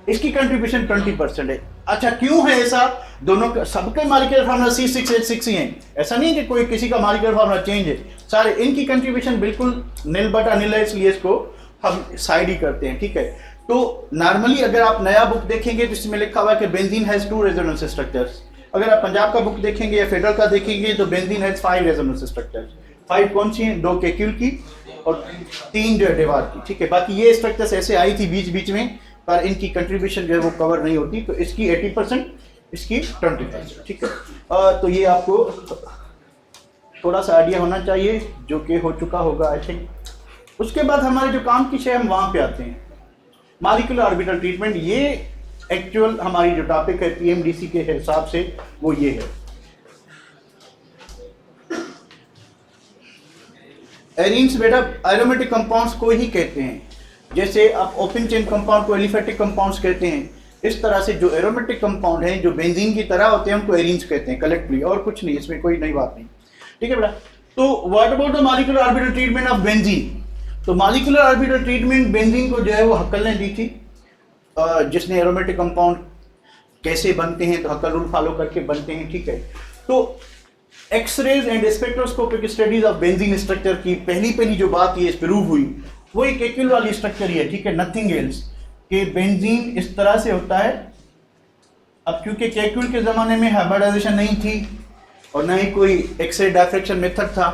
इसकी कंट्रीब्यूशन 20% है। अच्छा, क्यों है ऐसा? दोनों का, सबके मॉलिक्यूलर फार्मूला C6H6 ही है। ऐसा नहीं है कि कोई किसी का मॉलिक्यूलर फार्मूला चेंज है, सारे इनकी कंट्रीब्यूशन बिल्कुल निल बटा निल है, इसलिए इसको हम साइड ही करते हैं। ठीक है, तो नॉर्मली अगर आप नया बुक देखेंगे तो इसमें लिखा हुआ है कि बेंजीन हैज 2 रेजोनेंस स्ट्रक्चर्स। अगर आप पंजाब का बुक देखेंगे या फेडरल का देखेंगे तो बेंजीन हैज 5 रेजोनेंस स्ट्रक्चर्स। 5 कौन सी हैं? 2 केक्यूल की और 3 जो है डेवार की। ठीक है, बाकी ये स्ट्रक्चर्स ऐसे आई थी बीच बीच में, पर इनकी कंट्रीब्यूशन जो है वो कवर नहीं होती। तो इसकी 80%, इसकी 20%। ठीक है, तो ये आपको थोड़ा सा आइडिया होना चाहिए, जो कि हो चुका होगा आई थिंक। उसके बाद हमारे जो काम की है हम वहाँ पे आते हैं, मॉलिक्यूलर ऑर्बिटल ट्रीटमेंट। ये एक्चुअल हमारी जो टॉपिक है पीएमडीसी के हिसाब से वो ये है। एरीन्स बेटा एरोमेटिक कंपाउंड्स को ही कहते हैं। जैसे आप ओपन चेन कंपाउंड को एलिफेटिक कंपाउंड्स कहते हैं, इस तरह से जो एरोमेटिक कंपाउंड हैं जो बेंजीन की तरह होते हैं उनको एरीन्स कहते हैं कलेक्टिवली, और कुछ नहीं, इसमें कोई नई बात नहीं। ठीक है बेटा। तो what about the molecular orbital treatment of benzene? तो मॉलिक्यूलर ऑर्बिटल ट्रीटमेंट बेंजीन को जो है वो हक्कल ने दी थी, जिसने एरोमेटिक कंपाउंड कैसे बनते हैं तो हक्कल रूल फॉलो करके बनते हैं। ठीक है। तो X rays and spectroscopic studies of benzene structure की पहली जो बात ये प्रूव हुई वो एक केक्यूल वाली स्ट्रक्चर ही है। ठीक है, नथिंग एल्स कि बेंजीन इस तरह से होता है। अब क्योंकि केक्यूल के ज़माने में हाइब्रिडाइजेशन नहीं थी और ना ही कोई एक्सरे डायफ्रैक्शन मेथड था,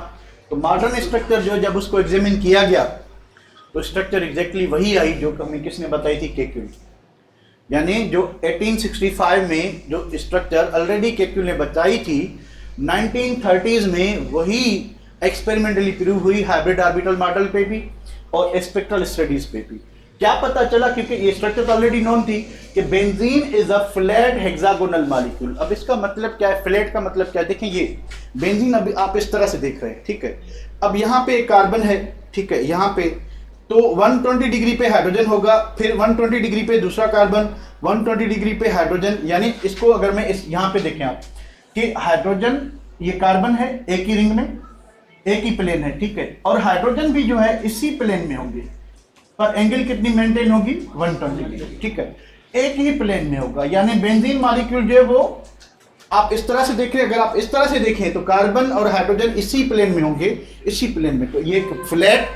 तो मॉडर्न स्ट्रक्चर जो जब उसको एग्जामिन किया गया तो स्ट्रक्चर एग्जैक्टली वही आई जो हमें किसने बताई थी, केक्यूल। यानी जो 1865 में जो स्ट्रक्चर ऑलरेडी केक्यूल ने बताई थी, 1930s में वही एक्सपेरिमेंटली प्रूव हुई हाइब्रिड ऑर्बिटल मॉडल पे भी और स्पेक्ट्रल स्टडीज पे भी। क्या पता चला, क्योंकि ये स्ट्रक्चर तो ऑलरेडी नोन थी कि benzene is a flat hexagonal molecule. अब इसका मतलब क्या है, फ्लैट का मतलब क्या है? देखिए ये बेंजीन अभी आप इस तरह से देख रहे हैं। ठीक है, अब यहाँ पे एक कार्बन है। ठीक है, यहाँ पे तो 120 डिग्री पे हाइड्रोजन होगा, फिर 120 डिग्री पे दूसरा कार्बन, 120 डिग्री पे हाइड्रोजन। यानी इसको अगर मैं इस यहाँ पे देखें आप कि हाइड्रोजन ये कार्बन है एक ही रिंग में, एक ही प्लेन है। ठीक है, और हाइड्रोजन भी जो है इसी प्लेन में होंगे, पर एंगल कितनी मेंटेन होगी, 120 डिग्री। ठीक है, एक ही प्लेन में होगा। यानी बेंजीन मॉलिक्यूल जो है वो आप इस तरह से देखें, अगर आप इस तरह से देखें तो कार्बन और हाइड्रोजन इसी प्लेन में होंगे, इसी प्लेन में। तो ये एक फ्लैट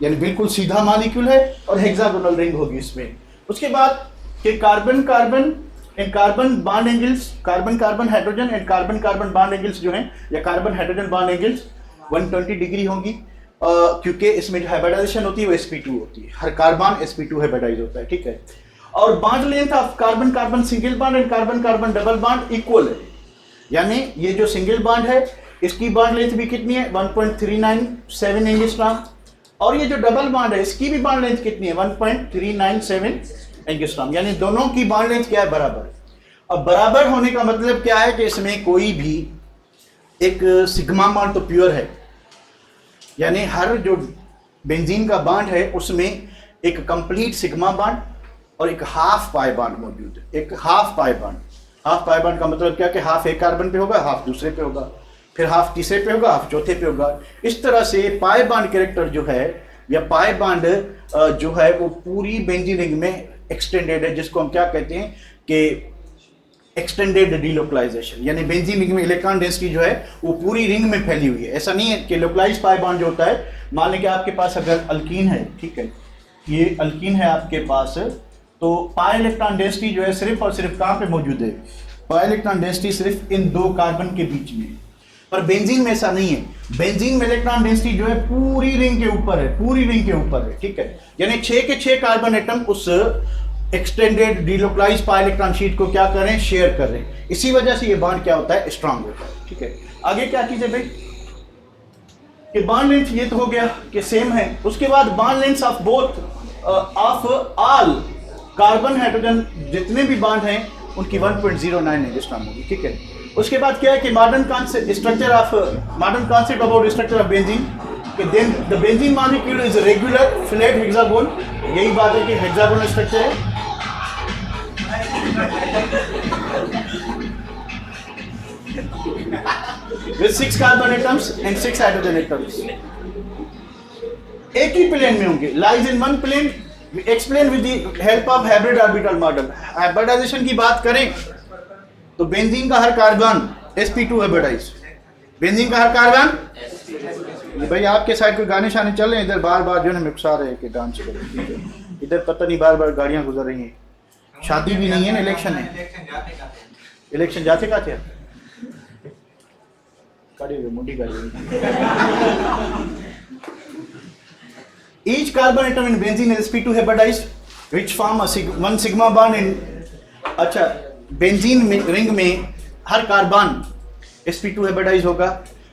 यानी बिल्कुल सीधा मॉलिक्यूल है और हेक्सागोनल रिंग होगी इसमें। उसके बाद कि carbon carbon and carbon bond angles, carbon carbon hydrogen and carbon carbon bond angles जो हैं, या carbon hydrogen bond angles 120 degree होंगी, क्योंकि इसमें जो हाइब्रिडाइजेशन होती है वो sp2 होती है। हर कार्बन sp2 हाइब्रिडाइज होता है। ठीक है, और bond length of carbon carbon single bond and carbon carbon double bond equal है। यानी ये जो सिंगल बॉन्ड है इसकी बॉन्ड लेंथ भी कितनी है, 1.397 एंगस्ट्रॉम, और ये जो डबल बॉन्ड है इसकी भी बॉन्ड लेंथ कितनी है, 1.397 एंगस्ट्रॉम। यानी दोनों की बॉन्ड लेंथ क्या है, बराबर है। अब बराबर होने का मतलब क्या है कि इसमें कोई भी एक सिग्मा बॉन्ड तो प्योर है, यानी हर जो बेंजीन का बॉन्ड है उसमें एक कंप्लीट सिग्मा बॉन्ड और एक हाफ पाई बॉन्ड मौजूद है। एक half pi bond, half pi bond का मतलब क्या कि हाफ एक कार्बन पे होगा, हाफ दूसरे पे होगा, फिर हाफ तीसरे पे होगा, हाफ चौथे पे होगा। इस तरह से पाई बॉन्ड कैरेक्टर जो है या पाई बॉन्ड जो है वो पूरी बेंजीन रिंग में एक्सटेंडेड है, जिसको हम क्या कहते हैं कि एक्सटेंडेड डिलोकलाइजेशन। यानी बेंजीन रिंग में इलेक्ट्रॉन डेंसिटी जो है वो पूरी रिंग में फैली हुई है। ऐसा नहीं है कि लोकलाइज पाई बॉन्ड जो होता है, मान लें कि आपके पास अगर अल्कीन है, ठीक है, ये अल्कीन है आपके पास, तो पाई इलेक्ट्रॉन डेंसिटी जो है सिर्फ और सिर्फ कहाँ पे मौजूद है, पाई इलेक्ट्रॉन डेंसिटी सिर्फ इन दो कार्बन के बीच में। पर बेंजीन में ऐसा नहीं है। बेंजीन में इलेक्ट्रॉन डेंसिटी जो है पूरी रिंग के ऊपर है, पूरी रिंग के ऊपर है। ठीक है, यानी 6 के 6 कार्बन एटम उस extended delocalise pi electron sheet को क्या कर रहे हैं, शेयर कर रहे हैं। इसी वजह से ये बॉन्ड क्या होता है, स्ट्रांग होता है। ठीक है, आगे क्या कीजिए भाई, कि बॉन्ड लेंथ ये तो हो गया कि सेम है। उसके बाद bond length of both of all carbon hydrogen जितने भी बॉन्ड हैं उनकी 1.09 एंगस्ट्रॉम होगी। ठीक है, उसके बाद क्या है कि modern concept structure of modern concept about structure of benzene, कि then the benzene molecule is regular flat hexagon. यही बात है कि हेक्सागोनल स्ट्रक्चर है। with 6 carbon atoms and 6 hydrogen atoms, एक ही प्लेन में होंगे, lies in one plane, explain with the help of hybrid orbital model। Hybridisation की बात करें तो बेंजीन का हर कार्बन sp2 हाइब्रिडाइज, बेंजीन का हर कार्बन। भाई आपके साइड कोई गाने शाने चल रहे हैं, इधर बार बार जो है मिक्सा रहे कि डांस करो, इधर पता नहीं बार बार गाड़ियां गुजर रही हैं। शादी भी नहीं है ना, इलेक्शन है। इलेक्शन जाते का थे मोटी each carbon atom in benzene is sp2 hybridized which form one sigma bond in। अच्छा, बेंजीन में रिंग में हर कार्बन sp2 हाइब्रिडाइज होगा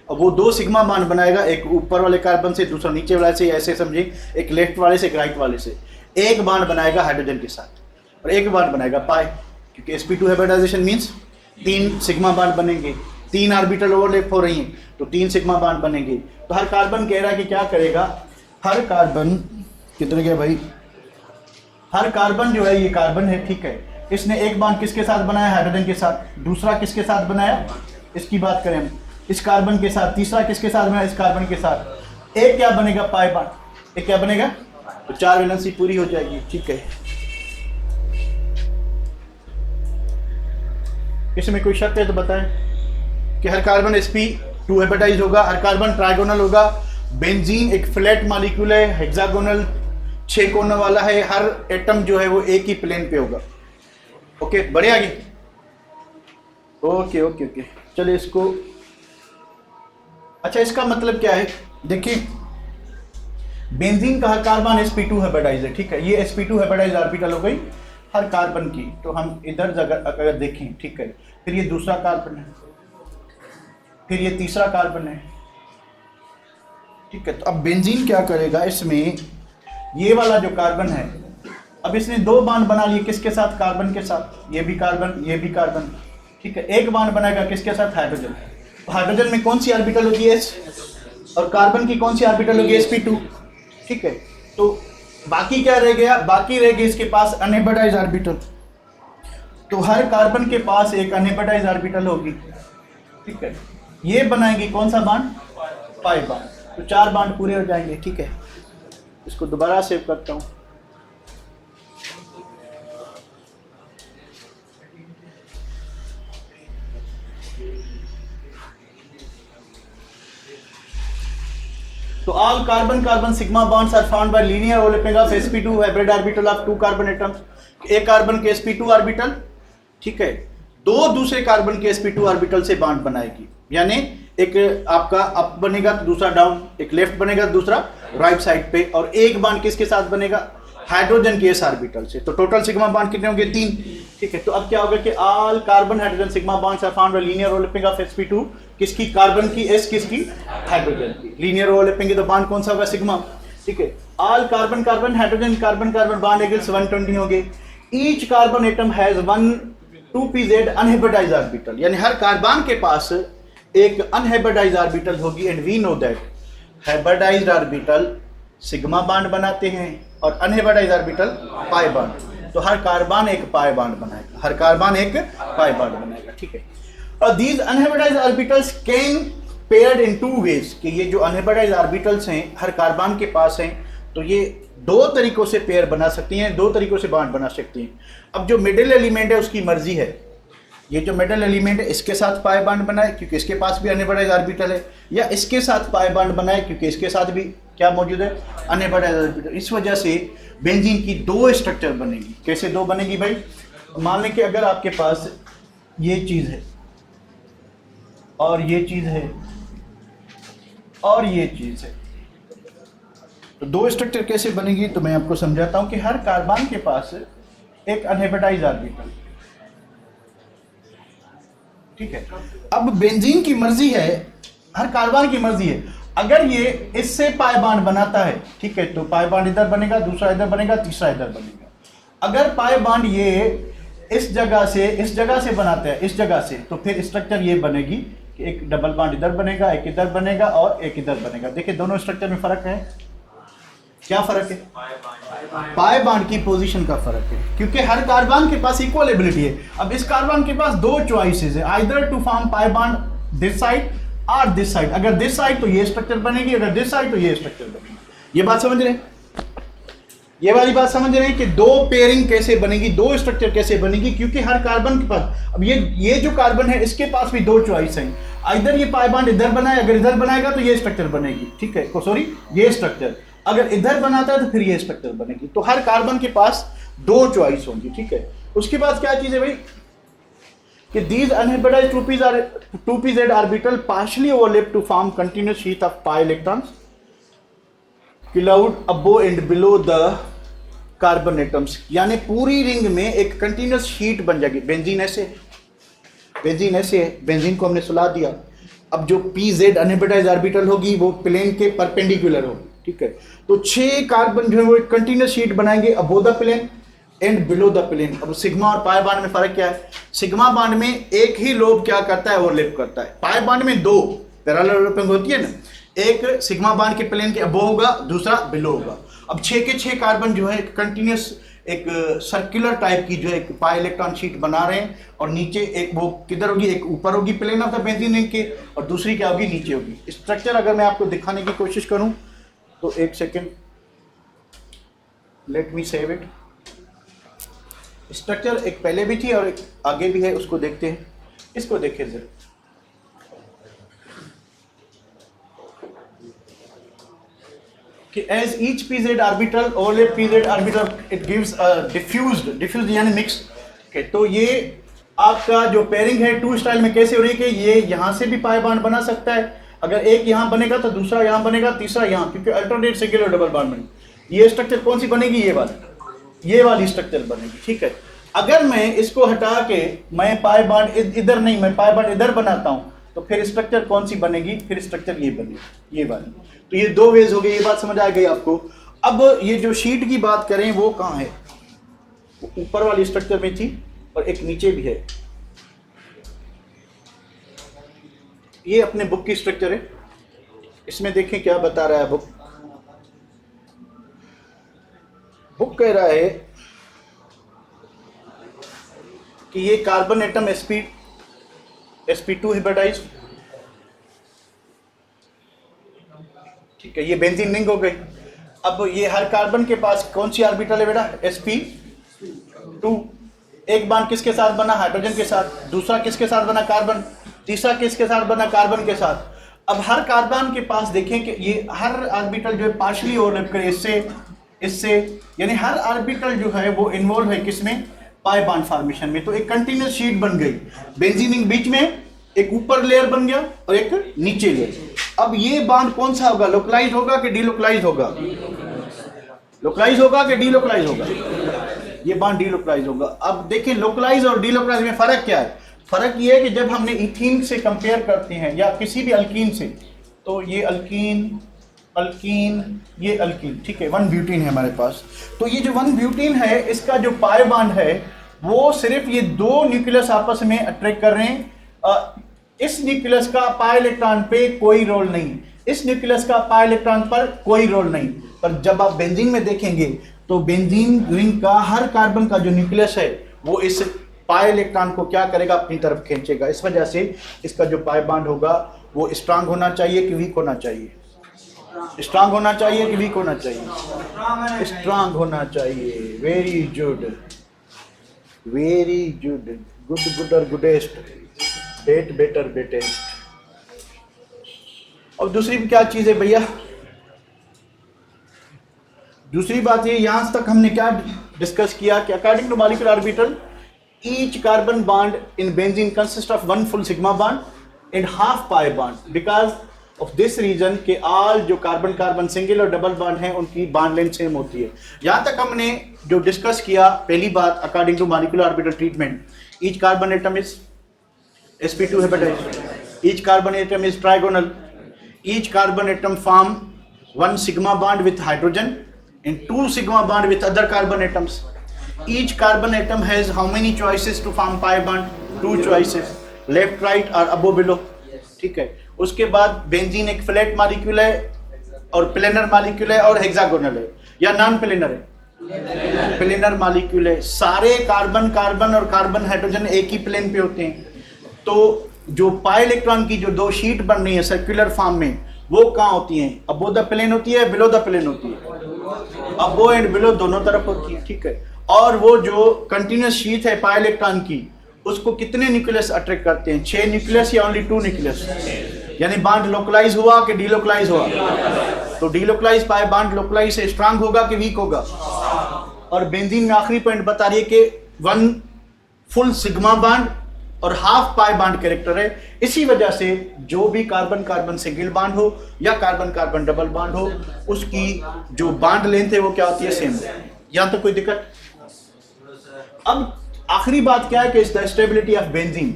और वो 2 सिग्मा बॉन्ड बनाएगा, एक ऊपर वाले कार्बन से, दूसरा नीचे वाले से। ऐसे समझिए, एक लेफ्ट वाले से, एक राइट वाले से। एक बॉन्ड बनाएगा हाइड्रोजन के साथ और एक बॉन्ड बनाएगा पाई, क्योंकि sp2 hybridisation means 3 sigma bond बनेंगे। 3 ऑर्बिटल ओवरलैप हो रही हैं तो 3 सिग्मा बॉन्ड बनेंगे। तो हर कार्बन कह रहा है कि क्या करेगा, हर कार्बन कितने गए भाई, हर कार्बन जो है ये कार्बन है, ठीक है, इसने एक बॉन्ड किसके साथ बनाया, हाइड्रोजन के साथ, दूसरा किसके साथ बनाया, इसकी बात करें हम, इस कार्बन के साथ, तीसरा किसके साथ बनाया, इस कार्बन के साथ, एक क्या बनेगा, पाई बॉन्ड, एक क्या बनेगा, तो 4 वैलेंसी पूरी हो जाएगी, ठीक है। इसमें कोई शक है तो बताएं कि हर कार्बन sp2 हेपेटाइज होगा, हर कार्बन ट्राइगोनल होगा, बेंजीन एक फ्लैट मॉलिक्यूल है, हेक्सागोनल 6 कोनों वाला है, हर एटम जो है वो एक ही प्लेन पे होगा। ओके, बढ़े आगे, ओके ओके ओके, चलिए इसको, अच्छा इसका मतलब क्या है, देखिए बेंजीन का हर कार्बन sp2 हेपेटाइज है, ठीक है, ये sp2 हेपेटाइज ऑर्बिटल हो गई हर कार्बन की। तो हम इधर जगह अगर देखें, ठीक है, फिर ये दूसरा कार्बन है, फिर ये तीसरा कार्बन है, ठीक है। तो अब बेंजीन क्या करेगा, इसमें ये वाला जो कार्बन है, अब इसने 2 बॉन्ड बना लिए, किसके साथ, कार्बन के साथ, ये भी कार्बन, ये भी कार्बन, ठीक है, एक बॉन्ड बनाएगा किसके साथ, हाइड्रोजन। तो हाइड्रोजन में कौन सी ऑर्बिटल होगी, s, और कार्बन की कौन सी ऑर्बिटल होगी, sp2, ठीक है। तो बाकी क्या रह गया, बाकी रह गया इसके पास अनहेपेटाइज ऑर्बिटल। तो हर कार्बन के पास एक अनहेपेटाइज ऑर्बिटल होगी, ठीक है, ये बनाएगी कौन सा बॉन्ड, पाई बॉन्ड। तो 4 बॉन्ड पूरे हो जाएंगे, ठीक है। इसको दोबारा सेव करता हूं, तो all carbon carbon sigma bonds are formed by linear overlapping of sp2 hybrid orbital of 2 carbon atoms। एक कार्बन के sp2 ऑर्बिटल, ठीक है, 2 दूसरे कार्बन के sp2 ऑर्बिटल से बॉन्ड बनाएगी, यानी एक आपका अप बनेगा तो दूसरा डाउन, एक लेफ्ट बनेगा तो दूसरा राइट साइड पे, और एक बॉन्ड किसके साथ बनेगा, हाइड्रोजन के s ऑर्बिटल से। तो टोटल सिग्मा बॉन्ड कितने होंगे, 3, ठीक है। तो अब क्या होगा कि all carbon hydrogen sigma bonds are found by linear overlapping of sp2, किसकी, कार्बन की, s किसकी, हाइड्रोजन की, लीनियर ओवरलैपिंग तो बॉन्ड कौन सा होगा, सिग्मा, ठीक है। All carbon carbon hydrogen carbon carbon bond angles 120 हो गए। Each carbon atom has 1 2pz unhybridized orbital, यानी हर कार्बन के पास एक अनहेपेटाइज ऑर्बिटल होगी, and we know that hybridized orbital sigma bond बनाते हैं और अनहेपेटाइज ऑर्बिटल पाई बॉन्ड। तो हर कार्बन एक पाई बॉन्ड बनाएगा, हर कार्बन एक पाई बॉन्ड बनाएगा, ठीक है। और these unhybridized orbitals can paired in 2 ways, कि ये जो अनहेपेटाइज ऑर्बिटल्स हैं हर कार्बन के पास हैं, तो ये 2 तरीकों से पेयर बना सकती हैं, 2 तरीकों से बॉन्ड बना सकती हैं। अब जो मिडिल एलिमेंट है उसकी मर्जी है, ये जो मिडिल एलिमेंट है इसके साथ पाई बॉन्ड बनाए क्योंकि इसके पास भी अनहेपेटाइज ऑर्बिटल है, या इसके साथ पाई बॉन्ड बनाए क्योंकि इसके साथ भी क्या मौजूद है, अनहेपेटाइज ऑर्बिटल। इस वजह से बेंजीन की 2 स्ट्रक्चर बनेगी। कैसे 2 बनेगी भाई, मान लें कि अगर आपके पास ये चीज़ है और ये चीज है और ये चीज है, तो 2 स्ट्रक्चर कैसे बनेगी, तो मैं आपको समझाता हूं कि हर कार्बन के पास एक अनहेपेटाइज ऑर्बिटल, ठीक है। अब बेंजीन की मर्जी है, हर कार्बन की मर्जी है, अगर ये इससे पाई बॉन्ड बनाता है, ठीक है, तो पाई बॉन्ड इधर बनेगा, दूसरा इधर बनेगा, तीसरा इधर बनेगा। अगर पाई बॉन्ड ये इस जगह से बनाते हैं, इस जगह से, तो फिर स्ट्रक्चर ये बनेगी कि एक डबल बॉन्ड इधर बनेगा, एक इधर बनेगा और एक इधर बनेगा। देखिए दोनों स्ट्रक्चर में फर्क है, क्या फर्क है, पाई बॉन्ड की पोजीशन का फर्क है, क्योंकि हर कार्बन के पास इक्वल एबिलिटी है। अब इस कार्बन के पास 2 चॉइसेस है, either to form pi bond this side और दिस साइड। अगर दिस साइड तो ये स्ट्रक्चर बनेगी, अगर दिस साइड तो ये स्ट्रक्चर बनेगी। ये बात समझ रहे हैं, ये वाली बात समझ रहे हैं कि 2 पेयरिंग कैसे बनेगी, 2 स्ट्रक्चर कैसे बनेगी, क्योंकि हर कार्बन के पास, अब ये जो कार्बन है इसके पास भी 2 चॉइस हैं, आइदर ये पाई बॉन्ड इधर बनाए, अगर इधर बनाएगा तो ये स्ट्रक्चर बनेगी, ठीक है, सॉरी ये स्ट्रक्चर, अगर इधर बनाता है तो फिर ये स्ट्रक्चर बनेगी। तो हर कार्बन के पास 2 चॉइस होंगी, ठीक है। उसके बाद क्या चीज है भाई कि these unhybridized 2pz orbital partially overlap to form continuous sheath of pi electrons cloud above and below the carbon atoms, यानी पूरी रिंग में एक कंटिन्यूस शीट बन जाएगी। बेंजीन ऐसे है, बेंजीन को हमने सुला दिया। अब जो pz अनहेपेटाइज ऑर्बिटल होगी वो प्लेन के परपेंडिकुलर होगी, ठीक है। तो 6 कार्बन जो है वो एक कंटिन्यूस शीट बनाएंगे above the plane, and below the plane. अब सिग्मा और पाई बॉन्ड में फर्क क्या है? सिग्मा बॉन्ड में एक ही लोब क्या करता है, ओवरलैप करता है। पाई बॉन्ड में दो पैरेलल ओवरलैपिंग होती है ना, एक सिग्मा बॉन्ड के प्लेन के अबो होगा, दूसरा बिलो होगा। अब 6 के 6 कार्बन जो है कंटिन्यूस एक सर्कुलर टाइप की जो है एक पाई इलेक्ट्रॉन शीट बना रहे हैं, और नीचे एक वो किधर होगी, एक ऊपर होगी plane of the benzene ring के, और दूसरी क्या होगी, नीचे होगी। स्ट्रक्चर अगर मैं आपको दिखाने की कोशिश करूं तो एक second, let me save it. Structure एक पहले भी थी और एक आगे भी है, उसको देखते हैं। इसको देखिए जरा, कि as each pz orbital overlap pz orbital it gives a diffused यानी mixed। okay, तो ये आपका जो पेयरिंग है टू स्टाइल में कैसे हो रही है कि ये यहाँ से भी पाई बॉन्ड बना सकता है, अगर एक यहाँ बनेगा तो दूसरा यहाँ बनेगा, तीसरा यहाँ, क्योंकि अल्टरनेट सिंगल और डबल बॉन्ड बनेगी। ये स्ट्रक्चर कौन सी बनेगी, ये वाली स्ट्रक्चर बनेगी। ठीक है, अगर मैं इसको हटा के मैं पाई बॉन्ड इधर नहीं, मैं पाई बॉन्ड इधर बनाता हूँ, तो फिर स्ट्रक्चर कौन सी बनेगी, फिर स्ट्रक्चर ये बनेगी, ये वाली। तो ये दो वेज हो गई, ये बात समझ आ गई आपको। अब ये जो शीट की बात करें वो कहाँ है, वो ऊपर वाली स्ट्रक्चर में थी और एक नीचे भी है। ये अपने बुक की स्ट्रक्चर है, इसमें देखें क्या बता रहा है बुक। बुक कह रहा है कि ये कार्बन एटम sp2 हिब्रिडाइज, ठीक है, ये बेंजीन रिंग हो गई। अब ये हर कार्बन के पास कौन सी ऑर्बिटल है बेटा, sp2। एक बॉन्ड किसके साथ बना, हाइड्रोजन के साथ, दूसरा किसके साथ बना, कार्बन, तीसरा किसके साथ बना, कार्बन के साथ। अब हर कार्बन के पास देखें कि ये हर ऑर्बिटल जो है पार्शियली ओवरलैप करे इससे, यानी हर ऑर्बिटल जो है वो इन्वॉल्व है किसमें, पाई बॉन्ड फॉर्मेशन में। तो एक कंटिन्यूस शीट बन गई, बेंजीन रिंग बीच में, एक ऊपर लेयर बन गया और एक नीचे लेयर। अब ये बॉन्ड कौन सा होगा, लोकलाइज होगा कि डीलोकलाइज होगा, लोकलाइज होगा कि डीलोकलाइज होगा, ये बॉन्ड डीलोकलाइज होगा। अब देखें लोकलाइज और डीलोकलाइज में फर्क क्या है, फर्क ये है कि जब हमने इथीन से कंपेयर करते हैं या किसी भी अल्कीन से, तो ये अल्कीन, ये अल्कीन, ठीक है, 1 ब्यूटीन है हमारे पास। तो ये जो 1 ब्यूटीन है इसका जो पाई बॉन्ड है वो सिर्फ ये दो न्यूक्लियस आपस में अट्रैक्ट कर रहे हैं। इस न्यूक्लियस का पाई इलेक्ट्रॉन पे कोई रोल नहीं, इस न्यूक्लियस का पाई इलेक्ट्रॉन पर कोई रोल नहीं। पर जब आप बेंजीन में देखेंगे तो बेंजीन रिंग का हर कार्बन का जो न्यूक्लियस है वो इस पाई इलेक्ट्रॉन को क्या करेगा, अपनी तरफ खींचेगा। इस वजह से इसका जो पाई बॉन्ड होगा वो स्ट्रांग होना चाहिए कि वीक होना चाहिए, स्ट्रांग होना चाहिए कि वीक होना चाहिए, स्ट्रांग होना चाहिए। Very good, very good, good gooder goodest, bet better bettest. और दूसरी क्या चीज है भैया, दूसरी बात ये, यहां तक हमने क्या डिस्कस किया कि according to molecular orbital each carbon bond in benzene consists of 1 full sigma bond and half pi bond, because of this reason कि all जो कार्बन कार्बन सिंगल और डबल बॉन्ड हैं उनकी बॉन्ड लेंथ सेम होती है। यहाँ तक हमने जो डिस्कस किया, पहली बात according to molecular orbital treatment, each carbon atom is sp2 hepatitis, each carbon atom is trigonal, each carbon atom form 1 sigma bond with hydrogen and 2 sigma bond with other carbon atoms. Each carbon atom has how many choices to form pi bond? 2 choices, left, right और above, below। ठीक है, उसके बाद benzene एक flat molecule है और planar molecule है और हेक्सागोनल है या नॉन प्लेनर है, प्लेनर मॉलिक्यूल है। सारे कार्बन कार्बन और कार्बन हाइड्रोजन एक ही प्लेन पे होते हैं। तो जो पाई इलेक्ट्रॉन की जो दो शीट बन रही है सर्कुलर फॉर्म में, वो कहाँ होती हैं, अबो द प्लेन होती है, बिलो द प्लेन होती है, अबो एंड बिलो दोनों तरफ होती है। ठीक है, और वो जो कंटिन्यूस शीट है पाई इलेक्ट्रॉन की, उसको कितने न्यूक्लियस अट्रैक्ट करते हैं, 6 न्यूक्लियस या ओनली 2 न्यूक्लियस, यानी बॉन्ड लोकलाइज हुआ कि डीलोकलाइज हुआ, तो डीलोकलाइज पाई बॉन्ड लोकलाइज से स्ट्रांग होगा कि वीक होगा। और बेंजीन में आखिरी पॉइंट बता रही है कि 1 फुल सिग्मा बॉन्ड और हाफ पाई बॉन्ड कैरेक्टर है। इसी वजह से जो भी कार्बन कार्बन सिंगल बॉन्ड हो या कार्बन कार्बन डबल बॉन्ड हो, उसकी जो बॉन्ड लेंथ है वो क्या होती है, सेम। यहाँ तो कोई दिक्कत। अब आखिरी बात क्या है कि द स्टेबिलिटी ऑफ बेंजीन,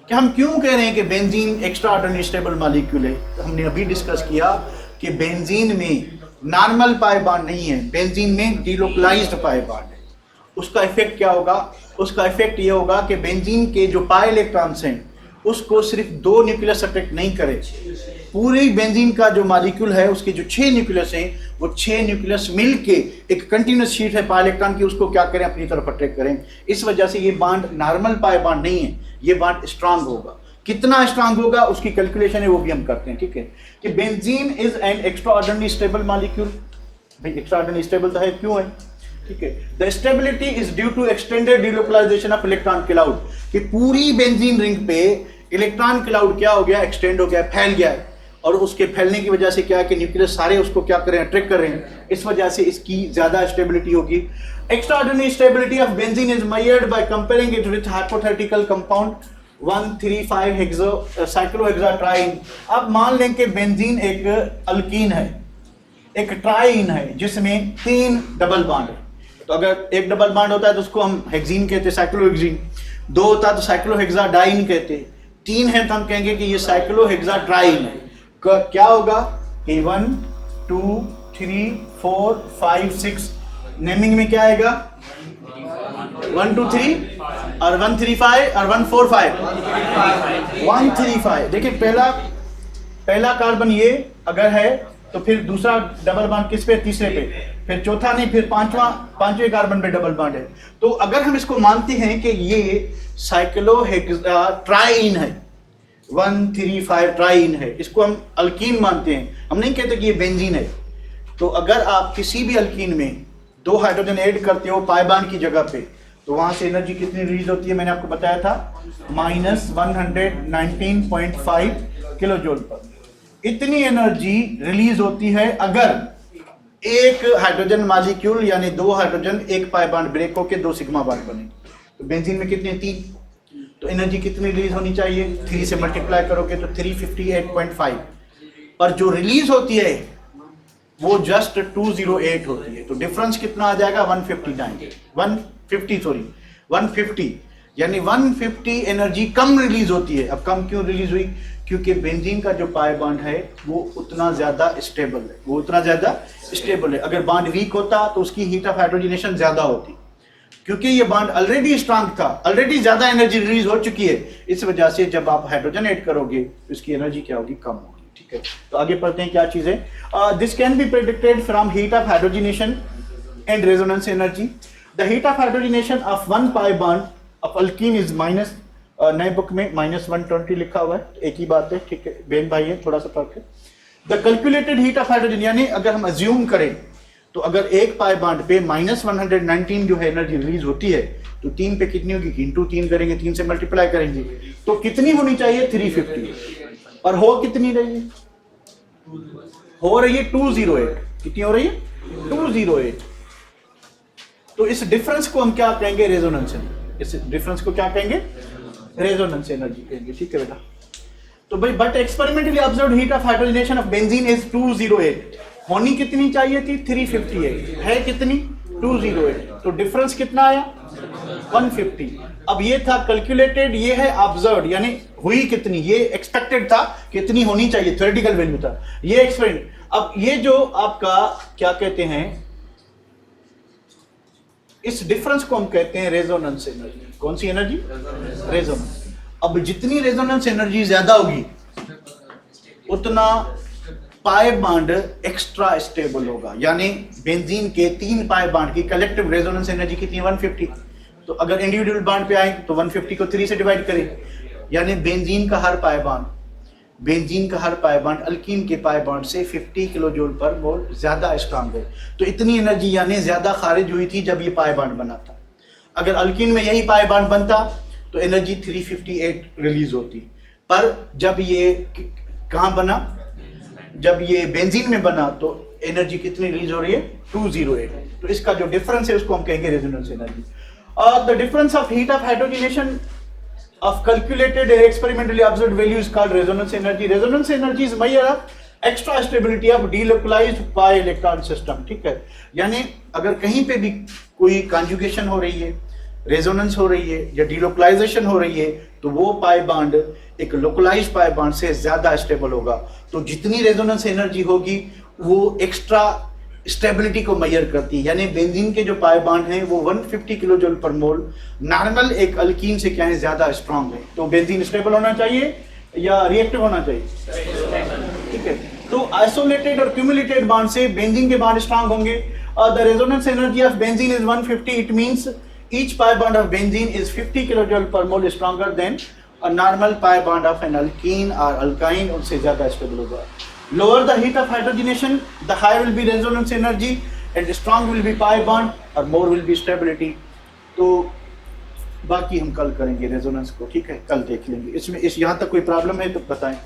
कि हम क्यों कह रहे हैं कि benzene extra ordinary stable molecule है। तो हमने अभी डिस्कस किया कि बेंजीन में नॉर्मल पाई बॉन्ड नहीं है, बेंजीन में डीलोकलाइज्ड पाई बॉन्ड है। उसका इफेक्ट क्या होगा? उसका इफेक्ट ये होगा कि बेंजीन के जो पाई इलेक्ट्रॉन्स हैं उसको सिर्फ 2 न्यूक्लियस अट्रैक्ट नहीं करे, पूरी बेंजीन का जो मॉलिक्यूल है उसके जो 6 न्यूक्लियस हैं वो 6 न्यूक्लियस मिलके एक कंटिन्यूस शीट है पाई इलेक्ट्रॉन की, उसको क्या करें? अपनी तरफ अट्रैक्ट करें। इस वजह से ये बॉन्ड नॉर्मल पाई बॉन्ड नहीं है, ये बॉन्ड स्ट्रांग होगा। कितना स्ट्रांग होगा उसकी कैलकुलेशन है, वो भी हम करते हैं, ठीक है। कि benzene is an extraordinary stable molecule. भाई एक्स्ट्रा ऑर्डिनरी स्टेबल तो है, क्यों है? ठीक है। The stability is due to extended delocalisation of electron cloud, कि पूरी बेंजीन रिंग पे इलेक्ट्रॉन क्लाउड क्या हो गया? एक्सटेंड हो गया, फैल गया है। और उसके फैलने की वजह से क्या है कि न्यूक्लियस सारे उसको क्या करें? अट्रैक्ट कर रहे हैं। इस वजह से इसकी ज्यादा स्टेबिलिटी होगी। Extraordinary stability of benzene is measured by comparing it with hypothetical compound 135 hexa cyclohexatriene. अब मान लें कि बेंजीन एक अल्कीन है, एक ट्राइन है जिसमें 3 डबल बॉन्ड है। तो अगर एक डबल बॉन्ड होता है तो उसको हम हेक्सीन कहते हैं, साइक्लोहेक्सीन। 2 होता है तो साइक्लोहेक्साडाइन कहते हैं। 3 है तो हम कहेंगे कि ये साइक्लोहेक्साट्राइन है। क्या होगा कि 1 2 3 4 5 6 नेमिंग में क्या आएगा? 1 2 3 और 135 और 145 135। देखिए पहला कार्बन ये अगर है तो फिर दूसरा डबल बॉन्ड किस पे? तीसरे पे। फिर चौथा नहीं, फिर पांचवें कार्बन पे डबल बॉन्ड है। तो अगर हम इसको मानते हैं कि ये साइक्लोहेक्साट्राइन है, 135 ट्राइन है, इसको हम अल्कीन मानते हैं, हम नहीं कहते कि ये बेंजीन है। तो अगर आप किसी भी अल्कीन में 2 हाइड्रोजन ऐड करते हो पाई बॉन्ड की जगह पे, तो वहां से एनर्जी कितनी रिलीज होती है? मैंने आपको बताया था -119.5 किलो जूल पर। इतनी एनर्जी रिलीज होती है अगर एक हाइड्रोजन मॉलिक्यूल यानी 2 हाइड्रोजन एक पाई बॉन्ड ब्रेक होकर 2 सिग्मा बॉन्ड बने। तो बेंजीन में कितने? 3। तो एनर्जी कितनी रिलीज होनी चाहिए? 3 से मल्टीप्लाई करोगे तो 358.5, पर जो रिलीज होती है वो जस्ट 208 होती है। तो डिफरेंस कितना आ जाएगा? 150, यानी 150 एनर्जी कम रिलीज होती है। अब कम क्यों रिलीज हुई? क्योंकि बेंजीन का जो पाई बॉन्ड है वो उतना ज्यादा स्टेबल है, अगर बॉन्ड वीक होता तो उसकी हीट ऑफ हाइड्रोजनेशन ज्यादा होती। क्योंकि ये बॉन्ड ऑलरेडी स्ट्रांग था, ऑलरेडी ज्यादा एनर्जी रिलीज हो चुकी है, इस वजह से जब आप हाइड्रोजन ऐड करोगे तो इसकी एनर्जी क्या होगी? कम होगी, ठीक है। तो आगे पढ़ते हैं क्या चीज है। This can be predicted from heat of hydrogenation and resonance energy. The heat of hydrogenation of 1 pi bond of alkene is minus, नए बुक में -120 लिखा हुआ है, एक ही बात है, ठीक है। बेन भाई है, थोड़ा सा फर्क है। The calculated heat of hydrogen, यानी अगर हम अज्यूम करें तो अगर एक पाई बॉन्ड पे -119 जो है एनर्जी रिलीज होती है, तो 3 पे कितनी होगी? इंटू 3 करेंगे, 3 से मल्टीप्लाई करेंगे, तो कितनी होनी चाहिए? 350। और हो कितनी रही है? हो रही है 208। कितनी हो रही है? 208। तो इस डिफरेंस को हम क्या कहेंगे? Resonance energy. इस डिफरेंस को क्या कहेंगे? रेजोनेंस एनर्जी कहेंगे, ठीक है बेटा। तो भाई but experimentally observed heat of hydrogenation of benzene is 208। होनी कितनी चाहिए थी? 358। है कितनी? 208। तो डिफरेंस कितना आया? 150। अब ये था कैलकुलेटेड, ये है ऑब्जर्व्ड, यानी हुई कितनी? ये एक्सपेक्टेड था कितनी होनी चाहिए, थ्योरेटिकल वैल्यू था, ये एक्सपेरिमेंट। अब ये जो आपका क्या कहते हैं, इस डिफरेंस को हम कहते हैं रेजोनेंस एनर्जी। कौन सी एनर्जी? रेजोनेंस। अब जितनी रेजोनेंस एनर्जी ज्यादा होगी उतना पाई बॉन्ड एक्स्ट्रा स्टेबल होगा, यानी बेंजीन के 3 पाई बॉन्ड की कलेक्टिव रेजोनेंस एनर्जी कितनी है? 150। तो अगर इंडिविजुअल बॉन्ड पे आए तो 150 को 3 से डिवाइड करें, यानी बेंजीन का हर पाई बॉन्ड अल्कीन के पाई बॉन्ड से 50 किलो जूल पर मोल ज्यादा स्ट्रांग है। तो इतनी एनर्जी यानी ज्यादा खारिज हुई थी जब ये पाई बॉन्ड बना था। अगर अल्कीन में यही पाई बॉन्ड बनता तो एनर्जी 358 रिलीज होती, पर जब ये कहाँ बना? जब ये बेंजीन में बना तो एनर्जी कितनी रिलीज हो रही है? 208। तो इसका जो डिफरेंस है उसको हम कहेंगे resonance energy. The difference of heat of hydrogenation of calculated and experimentally observed value is called resonance energy. Resonance energy is measure of extra stability of delocalized pi electron system, ठीक है। यानी अगर कहीं पे भी कोई conjugation हो रही है, रेजोनेंस हो रही है या डिलोकलाइजेशन हो रही है, तो वो पाई बॉन्ड एक लोकलाइज्ड पाई बॉन्ड से ज्यादा स्टेबल होगा। तो जितनी रेजोनेंस एनर्जी होगी वो एक्स्ट्रा स्टेबिलिटी को मेजर करती है, यानी बेंजीन के जो पाई बॉन्ड हैं वो 150 किलो जूल पर मोल नॉर्मल एक अल्कीन से क्या है ज्यादा स्ट्रांग है। तो बेंजीन स्टेबल होना चाहिए या रिएक्टिव होना चाहिए, ठीक है। तो आइसोलेटेड और क्यूमुलेटेड बॉन्ड से बेंजीन के बॉन्ड स्ट्रांग होंगे। The resonance energy of benzene is 150, it means each pi bond of benzene is 50 kilojoule per mole stronger than a normal pi bond of an alkene और alkyne, उनसे ज्यादा stable होगा। Lower the heat of hydrogenation, the higher will be resonance energy and strong will be pi bond or more will be stability. तो बाकी हम कल करेंगे resonance को, ठीक है, कल देख लेंगे। इसमें इस यहाँ तक कोई प्रॉब्लम है तो बताएं।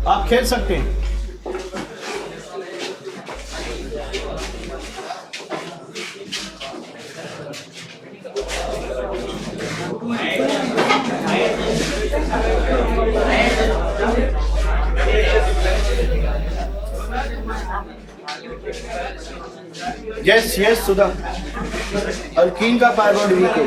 आप खेल सकते हैं। यस यस सुधा, अल्कीन का पाई बॉन्ड वीक है।